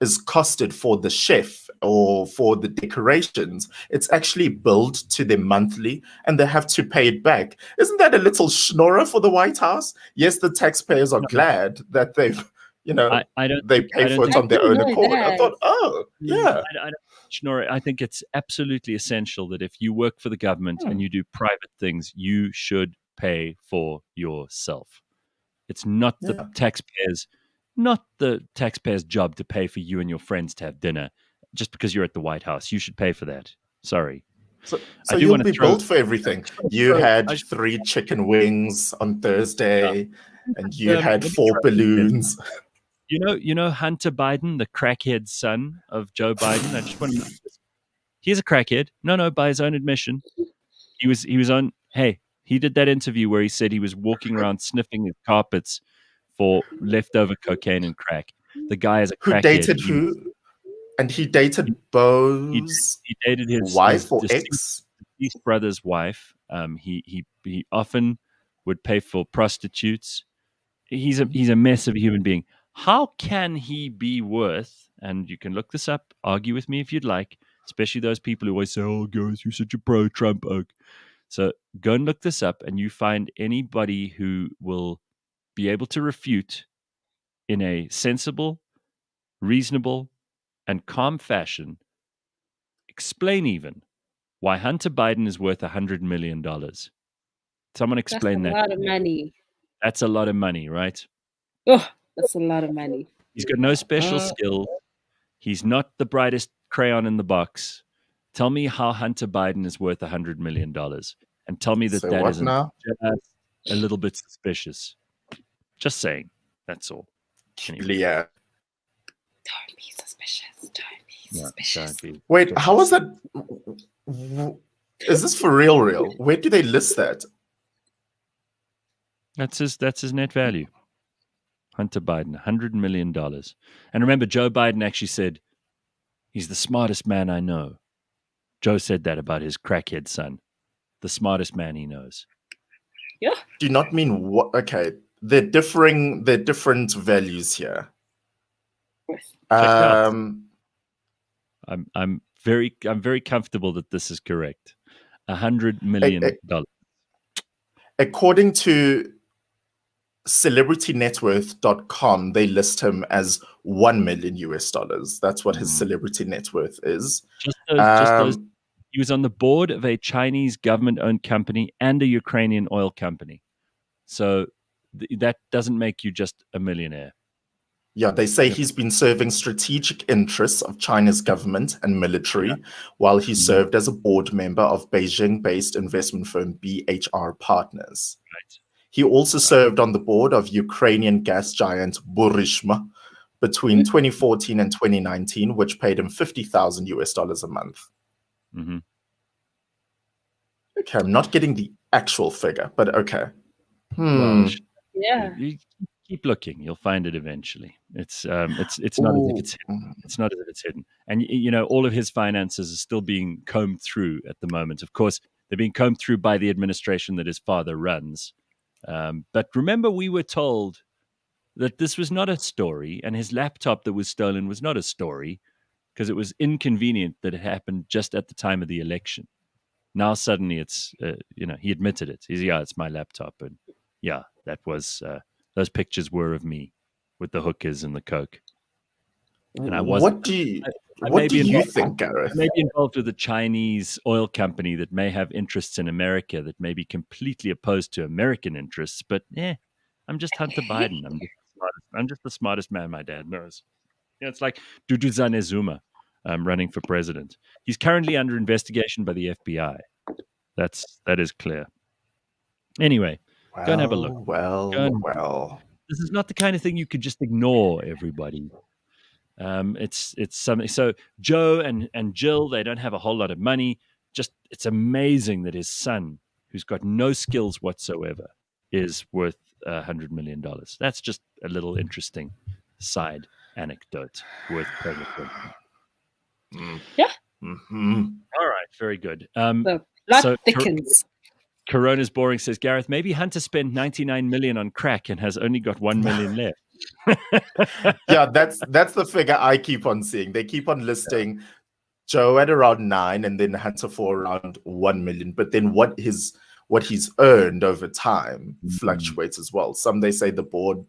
costed for the chef or for the decorations, it's actually billed to them monthly, and they have to pay it back. Isn't that a little schnorrer for the White House? Yes, the taxpayers are glad that they've, they pay for it on their own accord. I thought, I don't schnorrer. I think it's absolutely essential that if you work for the government and you do private things, you should pay for yourself. It's not the taxpayer's job to pay for you and your friends to have dinner just because you're at the White House. You should pay for that. Sorry. So you'll be billed for everything. You had 3 chicken wings on Thursday, and you had 4 balloons. You know Hunter Biden, the crackhead son of Joe Biden. I just want to. He's a crackhead. No, by his own admission, he was on. Hey, he did that interview where he said he was walking around sniffing his carpets for leftover cocaine and crack. The guy is a crackhead. Who dated who? And he dated Bo's he dated his wife or ex? deceased brother's wife. He often would pay for prostitutes. He's a mess of a human being. How can he be worth? And you can look this up, argue with me if you'd like, especially those people who always say, "Oh, Gareth, you're such a pro-Trump oak." So go and look this up, and you find anybody who will be able to refute in a sensible, reasonable, and calm fashion, explain even why Hunter Biden is worth $100 million. Someone explain that. That's a lot of money. That's a lot of money, right? Oh, that's a lot of money. He's got no special skill. He's not the brightest crayon in the box. Tell me how Hunter Biden is worth $100 million. And tell me that So that what isn't now? just a little bit suspicious. Just saying. That's all. Anyway. Yeah. Don't be suspicious. Don't be No, suspicious. don't be Wait, suspicious. how was that? Is this for real? Real? Where do they list that? That's his net value. Hunter Biden, $100 million. And remember, Joe Biden actually said, he's the smartest man I know. Joe said that about his crackhead son. The smartest man he knows. Yeah. Do you not mean what? Okay, they're different values here. Check it out. Um, I'm very comfortable that this is correct. $100 million. According to celebritynetworth.com, they list him as $1 million US. That's what his celebrity net worth is. Just those. He was on the board of a Chinese government-owned company and a Ukrainian oil company. So that doesn't make you just a millionaire. Yeah, they say he's been serving strategic interests of China's government and military while he served as a board member of Beijing-based investment firm BHR Partners. Right. He also served on the board of Ukrainian gas giant Burisma between 2014 and 2019, which paid him $50,000 US a month. Mm-hmm. Okay, I'm not getting the actual figure, but okay. Well, Yeah. you keep looking; you'll find it eventually. It's not as if it's hidden. It's not as if it's hidden. And all of his finances are still being combed through at the moment. Of course, they're being combed through by the administration that his father runs. But remember, we were told that this was not a story, and his laptop that was stolen was not a story, because it was inconvenient that it happened just at the time of the election. Now suddenly it's, he admitted it. It's my laptop. And yeah, that was, those pictures were of me with the hookers and the coke. And I wasn't. What do you think, Gareth? I may be involved with a Chinese oil company that may have interests in America that may be completely opposed to American interests, but I'm just Hunter Biden. I'm just the smartest man my dad knows. It's like Dudu Zanezuma running for president. He's currently under investigation by the FBI. That is clear. Anyway, go and have a look. Well. This is not the kind of thing you could just ignore, everybody. It's something. So Joe and Jill, they don't have a whole lot of money. Just it's amazing that his son, who's got no skills whatsoever, is worth $100 million. That's just a little interesting side anecdote worth paying attention. Yeah. Mm-hmm. All right, very good. The plot thickens. Corona's boring says, Gareth, maybe Hunter spent 99 million on crack and has only got 1 million left. Yeah, that's the figure I keep on seeing. They keep on listing Joe at around 9 and then Hunter for around 1 million. But then what he's earned over time fluctuates as well. Some they say the board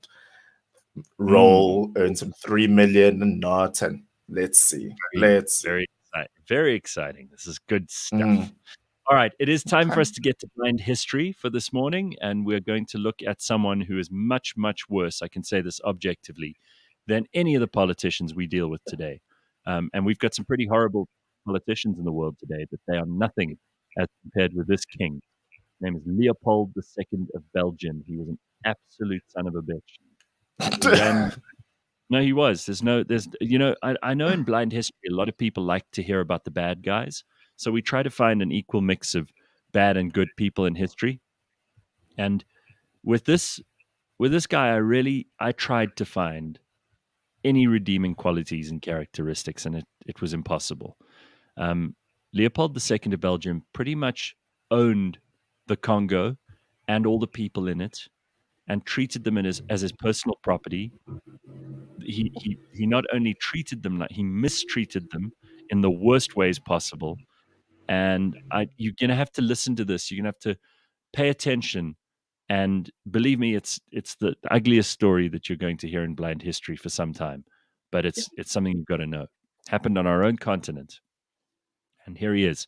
role earns him 3 million and not. And let's see. Very exciting. This is good stuff. All right, it is time for us to get to blind history for this morning, and we're going to look at someone who is much, much worse, I can say this objectively, than any of the politicians we deal with today. And we've got some pretty horrible politicians in the world today, but they are nothing as compared with this king. His name is Leopold II of Belgium. He was an absolute son of a bitch. No, he was. I know in blind history, a lot of people like to hear about the bad guys. So we try to find an equal mix of bad and good people in history. And with this guy, I tried to find any redeeming qualities and characteristics, and it was impossible. Leopold II of Belgium pretty much owned the Congo and all the people in it and treated them as his personal property. He not only treated them like, he mistreated them in the worst ways possible. And you're going to have to listen to this. You're going to have to pay attention. And believe me, it's the ugliest story that you're going to hear in blind history for some time. But it's something you've got to know. Happened on our own continent. And here he is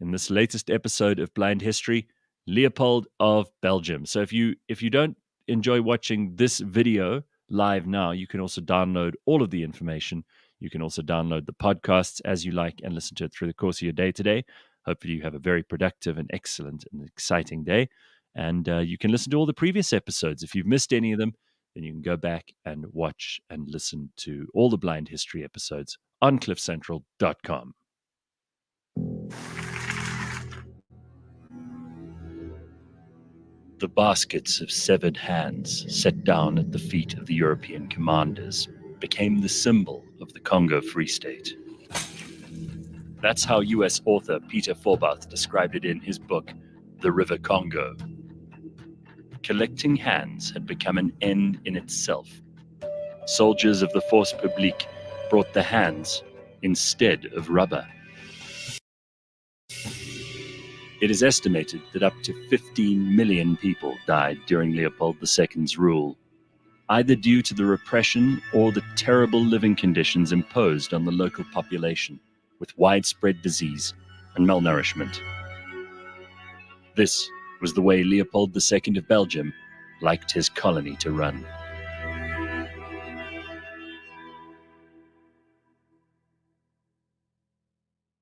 in this latest episode of Blind History, Leopold of Belgium. So if you don't enjoy watching this video live now, you can also download all of the information. You can also download the podcasts as you like and listen to it through the course of your day today. Hopefully you have a very productive and excellent and exciting day. And you can listen to all the previous episodes. If you've missed any of them, then you can go back and watch and listen to all the Blind History episodes on cliffcentral.com. The baskets of severed hands set down at the feet of the European commanders became the symbol of the Congo Free State. That's how US author Peter Forbath described it in his book, The River Congo. Collecting hands had become an end in itself. Soldiers of the Force Publique brought the hands instead of rubber. It is estimated that up to 15 million people died during Leopold II's rule, either due to the repression or the terrible living conditions imposed on the local population, with widespread disease and malnourishment. This was the way Leopold II of Belgium liked his colony to run.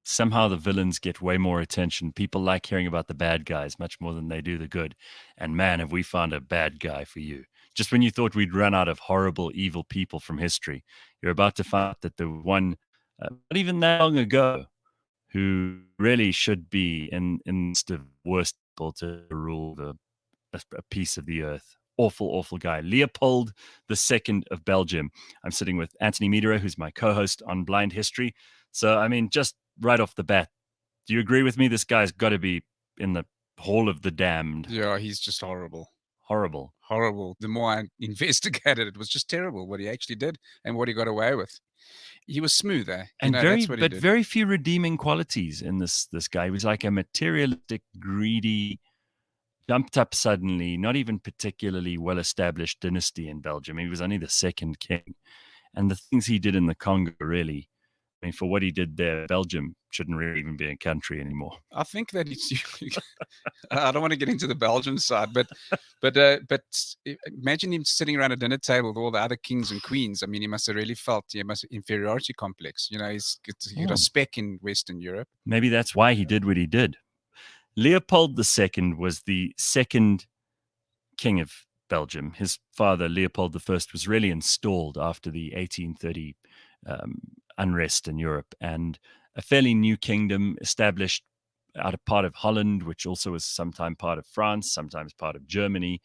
Somehow the villains get way more attention. People like hearing about the bad guys much more than they do the good. And man, have we found a bad guy for you. Just when you thought we'd run out of horrible, evil people from history, you're about to find out that the one, not even that long ago, who really should be in the worst people to rule a piece of the earth. Awful, awful guy. Leopold II of Belgium. I'm sitting with Anthony Medera, who's my co-host on Blind History. So, I mean, just right off the bat, do you agree with me? This guy's got to be in the Hall of the Damned. Yeah, he's just horrible. Horrible. Horrible. The more I investigated, it was just terrible what he actually did and what he got away with. He was smooth, eh? And very few redeeming qualities in this guy. He was like a materialistic, greedy, jumped up suddenly, not even particularly well-established dynasty in Belgium. He was only the second king. And the things he did in the Congo, really, I mean, for what he did there, Belgium shouldn't really even be a country anymore. I think that it's. I don't want to get into the Belgian side, but imagine him sitting around a dinner table with all the other kings and queens. I mean, he must have really felt inferiority complex. You know, he's got a speck in Western Europe. Maybe that's why he did what he did. Leopold II was the second king of Belgium. His father, Leopold I, was really installed after the 1830 unrest in Europe, and a fairly new kingdom established out of part of Holland, which also was sometimes part of France, sometimes part of Germany.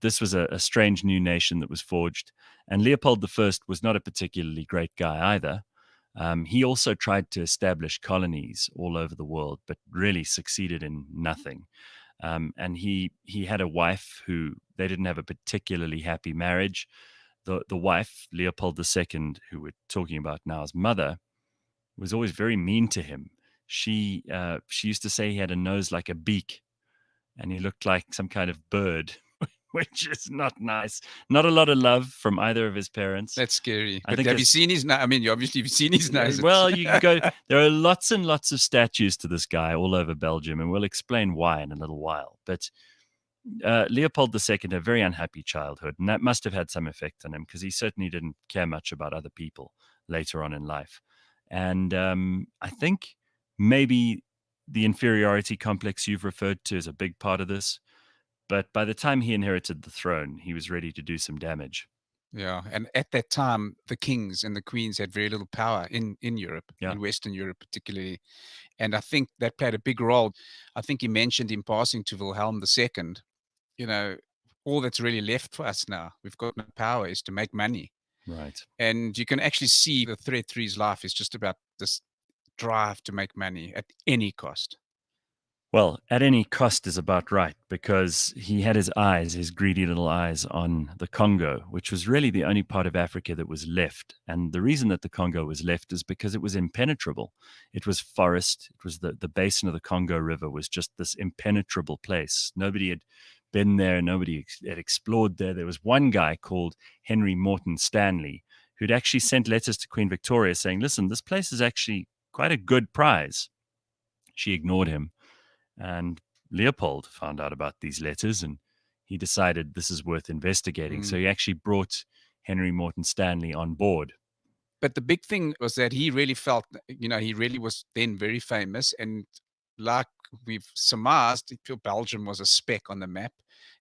This was a strange new nation that was forged, and Leopold I was not a particularly great guy either. He also tried to establish colonies all over the world, but really succeeded in nothing. And he had a wife who they didn't have a particularly happy marriage. The wife, Leopold II, who we're talking about now as mother, was always very mean to him. She used to say he had a nose like a beak, and he looked like some kind of bird, which is not nice. Not a lot of love from either of his parents. That's scary. But have you seen his nose? I mean, obviously you've seen his nose. Well, you can go. There are lots and lots of statues to this guy all over Belgium, and we'll explain why in a little while. But Leopold II had a very unhappy childhood, and that must have had some effect on him because he certainly didn't care much about other people later on in life. And I think maybe the inferiority complex you've referred to is a big part of this. But by the time he inherited the throne, he was ready to do some damage. Yeah, and at that time, the kings and the queens had very little power in Europe, in Western Europe particularly. And I think that played a big role. I think he mentioned in passing to Wilhelm II, you know, all that's really left for us now, we've got no power, is to make money. Right. And you can actually see the threat through his life is just about this drive to make money at any cost. Well, at any cost is about right, because he had his eyes, his greedy little eyes, on the Congo, which was really the only part of Africa that was left. And the reason that the Congo was left is because it was impenetrable. It was forest. It was the basin of the Congo River was just this impenetrable place. Nobody had been there. Nobody had explored there. There was one guy called Henry Morton Stanley who'd actually sent letters to Queen Victoria saying, listen, this place is actually quite a good prize. She ignored him. And Leopold found out about these letters, and he decided this is worth investigating. So he actually brought Henry Morton Stanley on board. But the big thing was that he really felt, he really was then very famous. And like we've surmised, Belgium was a speck on the map.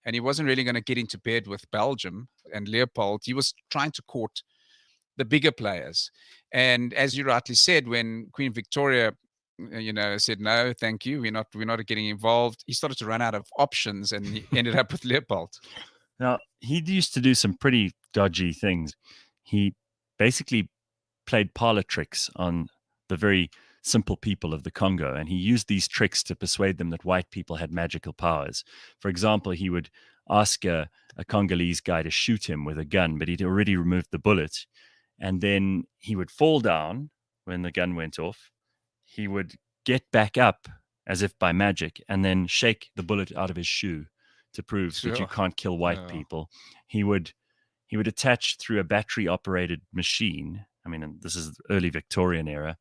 And he wasn't really going to get into bed with Belgium and Leopold. He was trying to court the bigger players. And as you rightly said, when Queen Victoria said, no, thank you, we're not getting involved, he started to run out of options, and he ended up with Leopold. Now, he used to do some pretty dodgy things. He basically played parlor tricks on the very simple people of the Congo, and he used these tricks to persuade them that white people had magical powers. For example, he would ask a Congolese guy to shoot him with a gun, but he'd already removed the bullet, and then he would fall down when the gun went off. He would get back up as if by magic and then shake the bullet out of his shoe to prove that you can't kill white people. He would attach through a battery-operated machine. I mean, this is early Victorian era,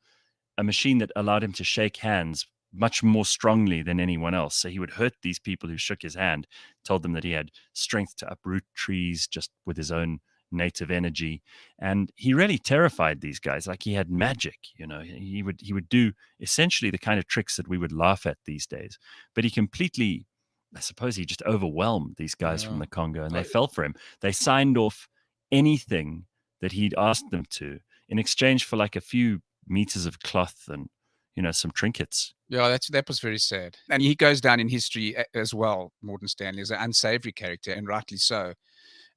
a machine that allowed him to shake hands much more strongly than anyone else. So he would hurt these people who shook his hand, told them that he had strength to uproot trees just with his own native energy, and he really terrified these guys. Like, he had magic. He would do essentially the kind of tricks that we would laugh at these days, but he completely, I suppose, he just overwhelmed these guys from the Congo, and they fell for him. They signed off anything that he'd asked them to in exchange for like a few meters of cloth and some trinkets. Yeah, that was very sad. And he goes down in history as well, Morton Stanley, as an unsavory character, and rightly so.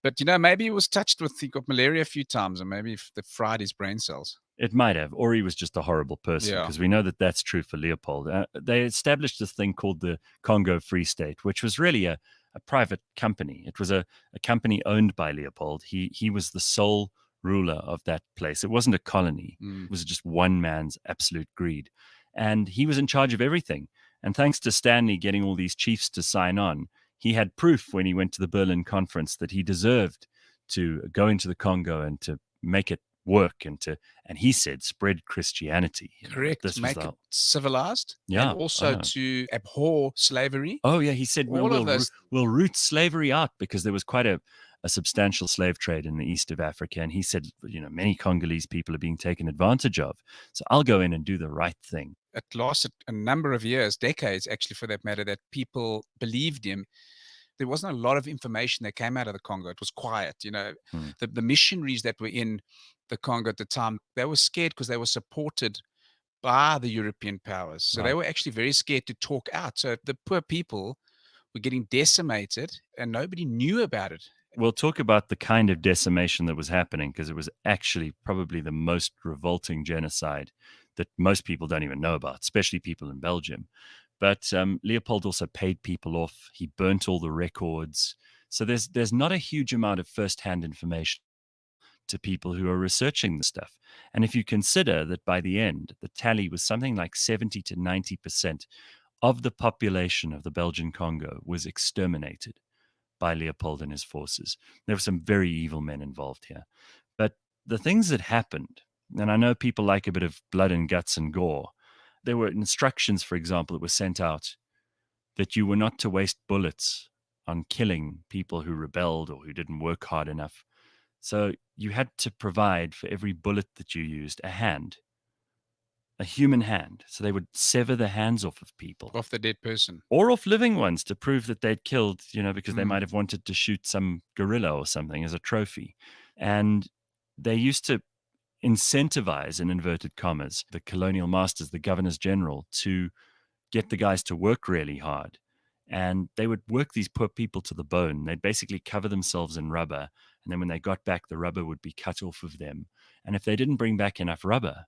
But, maybe he was touched with, he got malaria a few times, and maybe they fried his brain cells. It might have, or he was just a horrible person, because we know that that's true for Leopold. They established this thing called the Congo Free State, which was really a private company. It was a company owned by Leopold. He was the sole ruler of that place. It wasn't a colony. It was just one man's absolute greed. And he was in charge of everything. And thanks to Stanley getting all these chiefs to sign on, he had proof when he went to the Berlin conference that he deserved to go into the Congo and to make it work and he said spread Christianity. Correct. Make it civilized. Yeah. And also to abhor slavery. Oh, yeah. He said we'll root slavery out, because there was quite a substantial slave trade in the east of Africa. And he said, many Congolese people are being taken advantage of. So I'll go in and do the right thing. It lasted a number of years, decades actually, for that matter, that people believed him. There wasn't a lot of information that came out of the Congo. It was quiet. The missionaries that were in the Congo at the time, they were scared because they were supported by the European powers. So they were actually very scared to talk out. So the poor people were getting decimated and nobody knew about it. We'll talk about the kind of decimation that was happening, because it was actually probably the most revolting genocide that most people don't even know about, especially people in Belgium. But Leopold also paid people off. He burnt all the records. So there's not a huge amount of first-hand information to people who are researching the stuff. And if you consider that by the end, the tally was something like 70 to 90% of the population of the Belgian Congo was exterminated by Leopold and his forces. There were some very evil men involved here. But the things that happened, and I know people like a bit of blood and guts and gore, there were instructions, for example, that were sent out that you were not to waste bullets on killing people who rebelled or who didn't work hard enough. So you had to provide for every bullet that you used a hand, a human hand. So they would sever the hands off of people. Off the dead person. Or off living ones to prove that they'd killed, because they might have wanted to shoot some gorilla or something as a trophy. And they used to incentivize, in inverted commas, the colonial masters, the governors general, to get the guys to work really hard. And they would work these poor people to the bone. They'd basically cover themselves in rubber. And then when they got back, the rubber would be cut off of them. And if they didn't bring back enough rubber,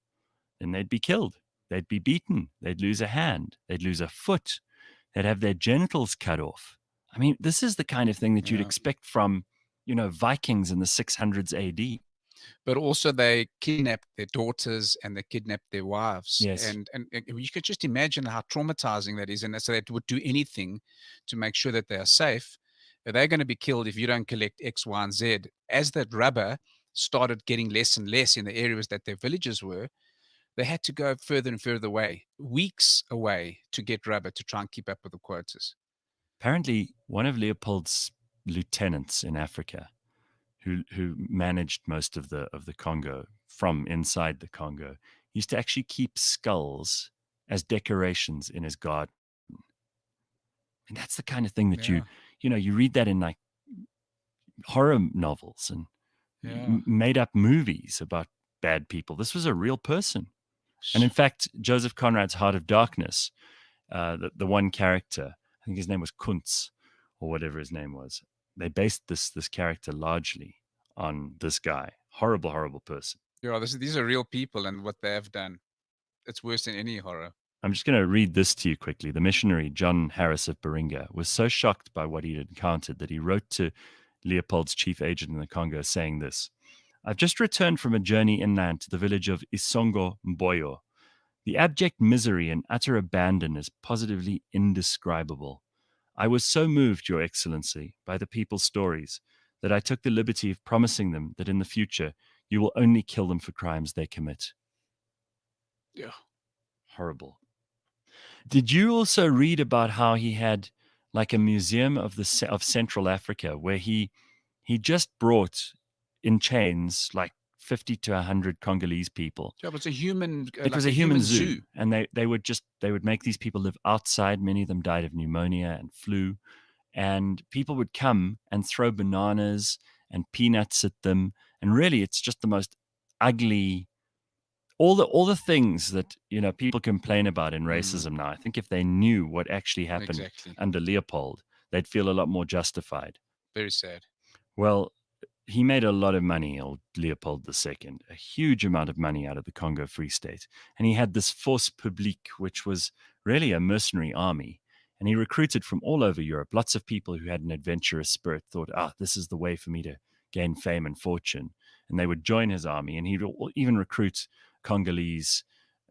then they'd be killed. they'd be beaten. They'd lose a hand. They'd lose a foot. They'd have their genitals cut off. I mean, this is the kind of thing that you'd expect from, Vikings in the 600s AD. But also they kidnapped their daughters and they kidnapped their wives. Yes. And you could just imagine how traumatizing that is. And so they would do anything to make sure that they are safe. They're going to be killed if you don't collect X, Y, and Z. As that rubber started getting less and less in the areas that their villages were, they had to go further and further away, weeks away, to get rubber to try and keep up with the quotas. Apparently, one of Leopold's lieutenants in Africa, who managed most of the Congo from inside the Congo, used to actually keep skulls as decorations in his garden. And that's the kind of thing that you read that in like horror novels and made up movies about bad people. This was a real person. And in fact, Joseph Conrad's Heart of Darkness, the one character, I think his name was Kuntz or whatever his name was, they based this character largely on this guy. Horrible, horrible person. Yeah, these are real people, and what they have done, it's worse than any horror. I'm just going to read this to you quickly. The missionary, John Harris of Baringa, was so shocked by what he'd encountered that he wrote to Leopold's chief agent in the Congo saying this: "I've just returned from a journey inland to the village of Isongo Mboyo. The abject misery and utter abandon is positively indescribable. I was so moved, Your Excellency, by the people's stories that I took the liberty of promising them that in the future you will only kill them for crimes they commit." Yeah. Horrible. Did you also read about how he had like a museum of Central Africa where he just brought in chains like 50 to 100 Congolese people? Yeah, but it's a human. It was a human zoo, and they would make these people live outside. Many of them died of pneumonia and flu, and people would come and throw bananas and peanuts at them, and really, it's just the most ugly. All the things that people complain about in racism now. I think if they knew what actually happened under Leopold, they'd feel a lot more justified. Very sad. Well, he made a lot of money, old Leopold II, a huge amount of money out of the Congo Free State. And he had this force publique, which was really a mercenary army. And he recruited from all over Europe. Lots of people who had an adventurous spirit thought, this is the way for me to gain fame and fortune. And they would join his army. And he'd even recruit Congolese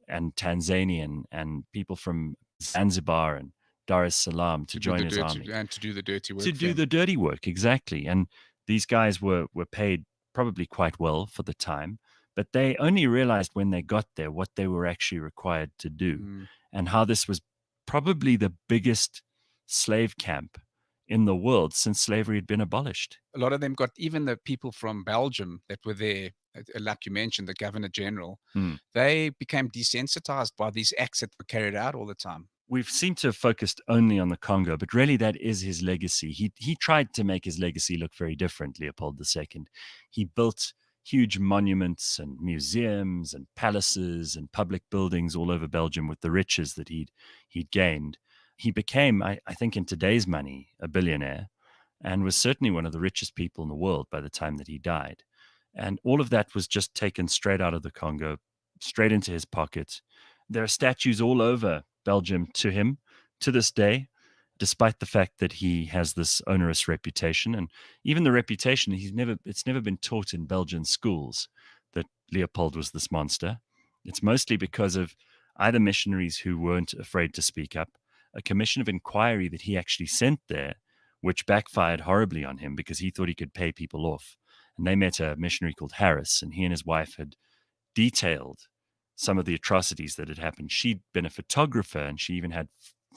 and Tanzanian and people from Zanzibar and Dar es Salaam to join his army. And to do the dirty work. To do the dirty work, exactly. And these guys were paid probably quite well for the time, but they only realized when they got there what they were actually required to do and how this was probably the biggest slave camp in the world since slavery had been abolished. A lot of them got, even the people from Belgium that were there, like you mentioned, the Governor General, they became desensitized by these acts that were carried out all the time. We've seemed to have focused only on the Congo, but really that is his legacy. He tried to make his legacy look very different, Leopold II. He built huge monuments and museums and palaces and public buildings all over Belgium with the riches that he'd gained. He became, I think in today's money, a billionaire, and was certainly one of the richest people in the world by the time that he died. And all of that was just taken straight out of the Congo, straight into his pocket. There are statues all over Belgium to him to this day, despite the fact that he has this onerous reputation. And even the reputation, it's never been taught in Belgian schools that Leopold was this monster. It's mostly because of either missionaries who weren't afraid to speak up, a commission of inquiry that he actually sent there, which backfired horribly on him because he thought he could pay people off. And they met a missionary called Harris, and he and his wife had detailed some of the atrocities that had happened. She'd been a photographer, and she even had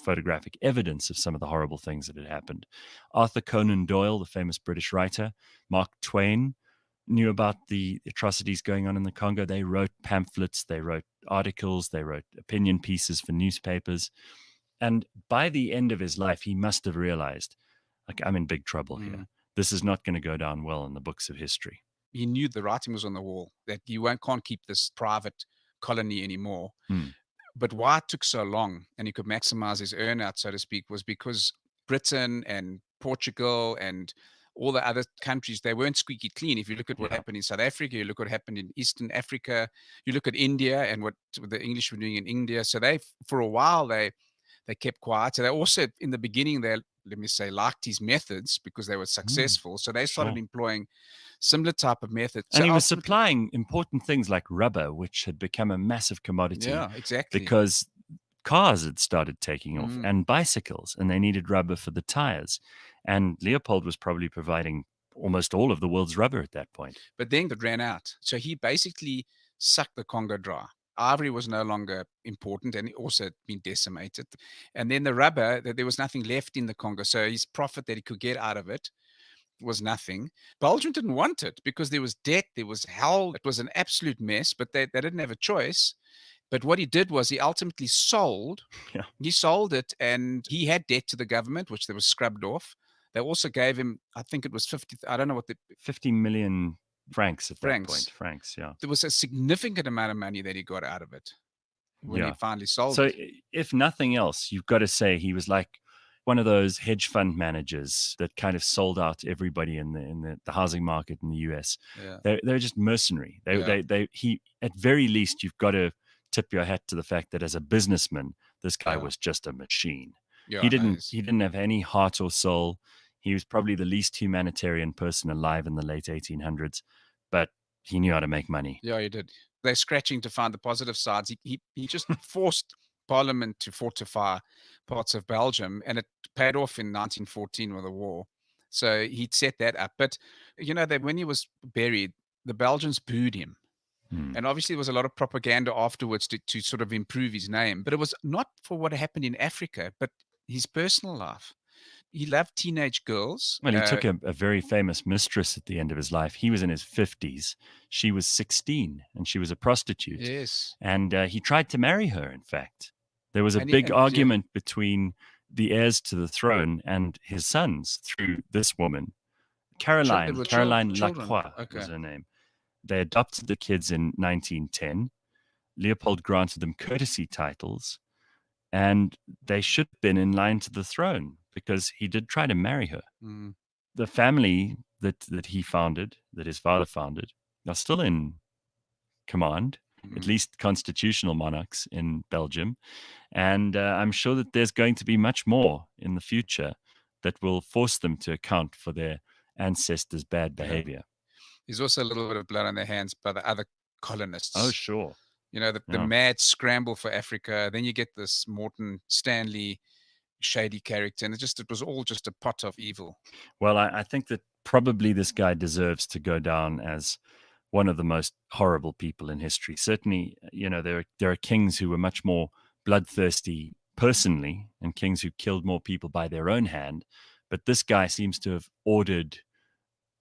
photographic evidence of some of the horrible things that had happened. Arthur Conan Doyle, the famous British writer, Mark Twain, knew about the atrocities going on in the Congo. They wrote pamphlets, they wrote articles, they wrote opinion pieces for newspapers. And by the end of his life, he must have realized, like, I'm in big trouble here. This is not going to go down well in the books of history. He knew the writing was on the wall, that you can't keep this private colony anymore. But why it took so long and he could maximize his earn out, so to speak, was because Britain and Portugal and all the other countries, they weren't squeaky clean. If you look at what happened in South Africa, you look what happened in Eastern Africa, you look at India and what the English were doing in India. So they, for a while, they kept quiet. So they also, in the beginning, they, let me say, liked his methods because they were successful. So they started employing similar type of methods. And so he was supplying important things like rubber, which had become a massive commodity. Yeah, exactly. Because cars had started taking off and bicycles, and they needed rubber for the tires. And Leopold was probably providing almost all of the world's rubber at that point. But then it ran out. So he basically sucked the Congo dry. Ivory was no longer important and it also had been decimated. And then the rubber, there was nothing left in the Congo. So his profit that he could get out of it was nothing. Belgium didn't want it because there was debt, there was hell. It was an absolute mess, but they didn't have a choice. But what he did was he ultimately sold. Yeah. He sold it, and he had debt to the government, which they was scrubbed off. They also gave him, I think it was 50, I don't know what 50 million francs at that point. Francs, yeah. There was a significant amount of money that he got out of it when he finally sold it. So if nothing else, you've got to say he was like one of those hedge fund managers that kind of sold out everybody in the housing market in the US. Yeah. They're just mercenary. He at very least, you've got to tip your hat to the fact that as a businessman, this guy was just a machine. Yeah, he didn't have any heart or soul. He was probably the least humanitarian person alive in the late 1800s, but he knew how to make money. Yeah, he did. They're scratching to find the positive sides. He just forced Parliament to fortify parts of Belgium, and it paid off in 1914 with the war. So he'd set that up. But, that when he was buried, the Belgians booed him. And obviously there was a lot of propaganda afterwards to sort of improve his name. But it was not for what happened in Africa, but his personal life. He loved teenage girls. Well, he took a very famous mistress at the end of his life. He was in his 50s. She was 16, and she was a prostitute. Yes. And he tried to marry her, in fact. There was a big argument between the heirs to the throne and his sons through this woman. Caroline Lacroix was her name. They adopted the kids in 1910. Leopold granted them courtesy titles, and they should have been in line to the throne because he did try to marry her. The family that he founded, that his father founded, are still in command, at least constitutional monarchs in Belgium. And I'm sure that there's going to be much more in the future that will force them to account for their ancestors' bad behavior. There's also a little bit of blood on their hands by the other colonists. Oh, sure. The mad scramble for Africa. Then you get this Morton Stanley shady character, and it was all just a pot of evil. Well, I think that probably this guy deserves to go down as one of the most horrible people in history. Certainly, there are kings who were much more bloodthirsty personally, and kings who killed more people by their own hand. But this guy seems to have ordered,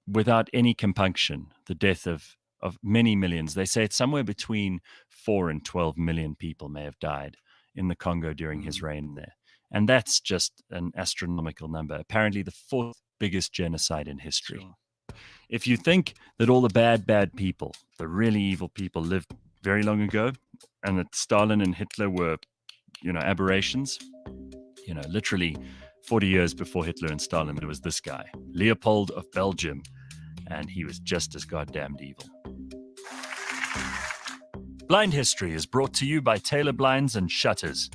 without any compunction, the death of many millions. They say it's somewhere between 4 and 12 million people may have died in the Congo during his reign there. And that's just an astronomical number. Apparently the 4th biggest genocide in history. Sure. If you think that all the bad people, the really evil people, lived very long ago, and that Stalin and Hitler were, aberrations, literally 40 years before Hitler and Stalin, there was this guy, Leopold of Belgium, and he was just as goddamned evil. Blind History is brought to you by Taylor Blinds and Shutters.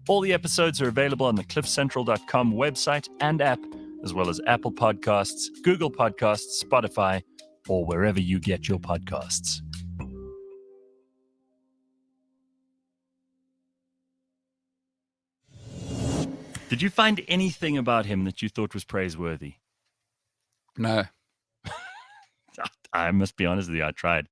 All the episodes are available on the cliffcentral.com website and app, as well as Apple Podcasts, Google Podcasts, Spotify, or wherever you get your podcasts. Did you find anything about him that you thought was praiseworthy? No. I must be honest with you, I tried.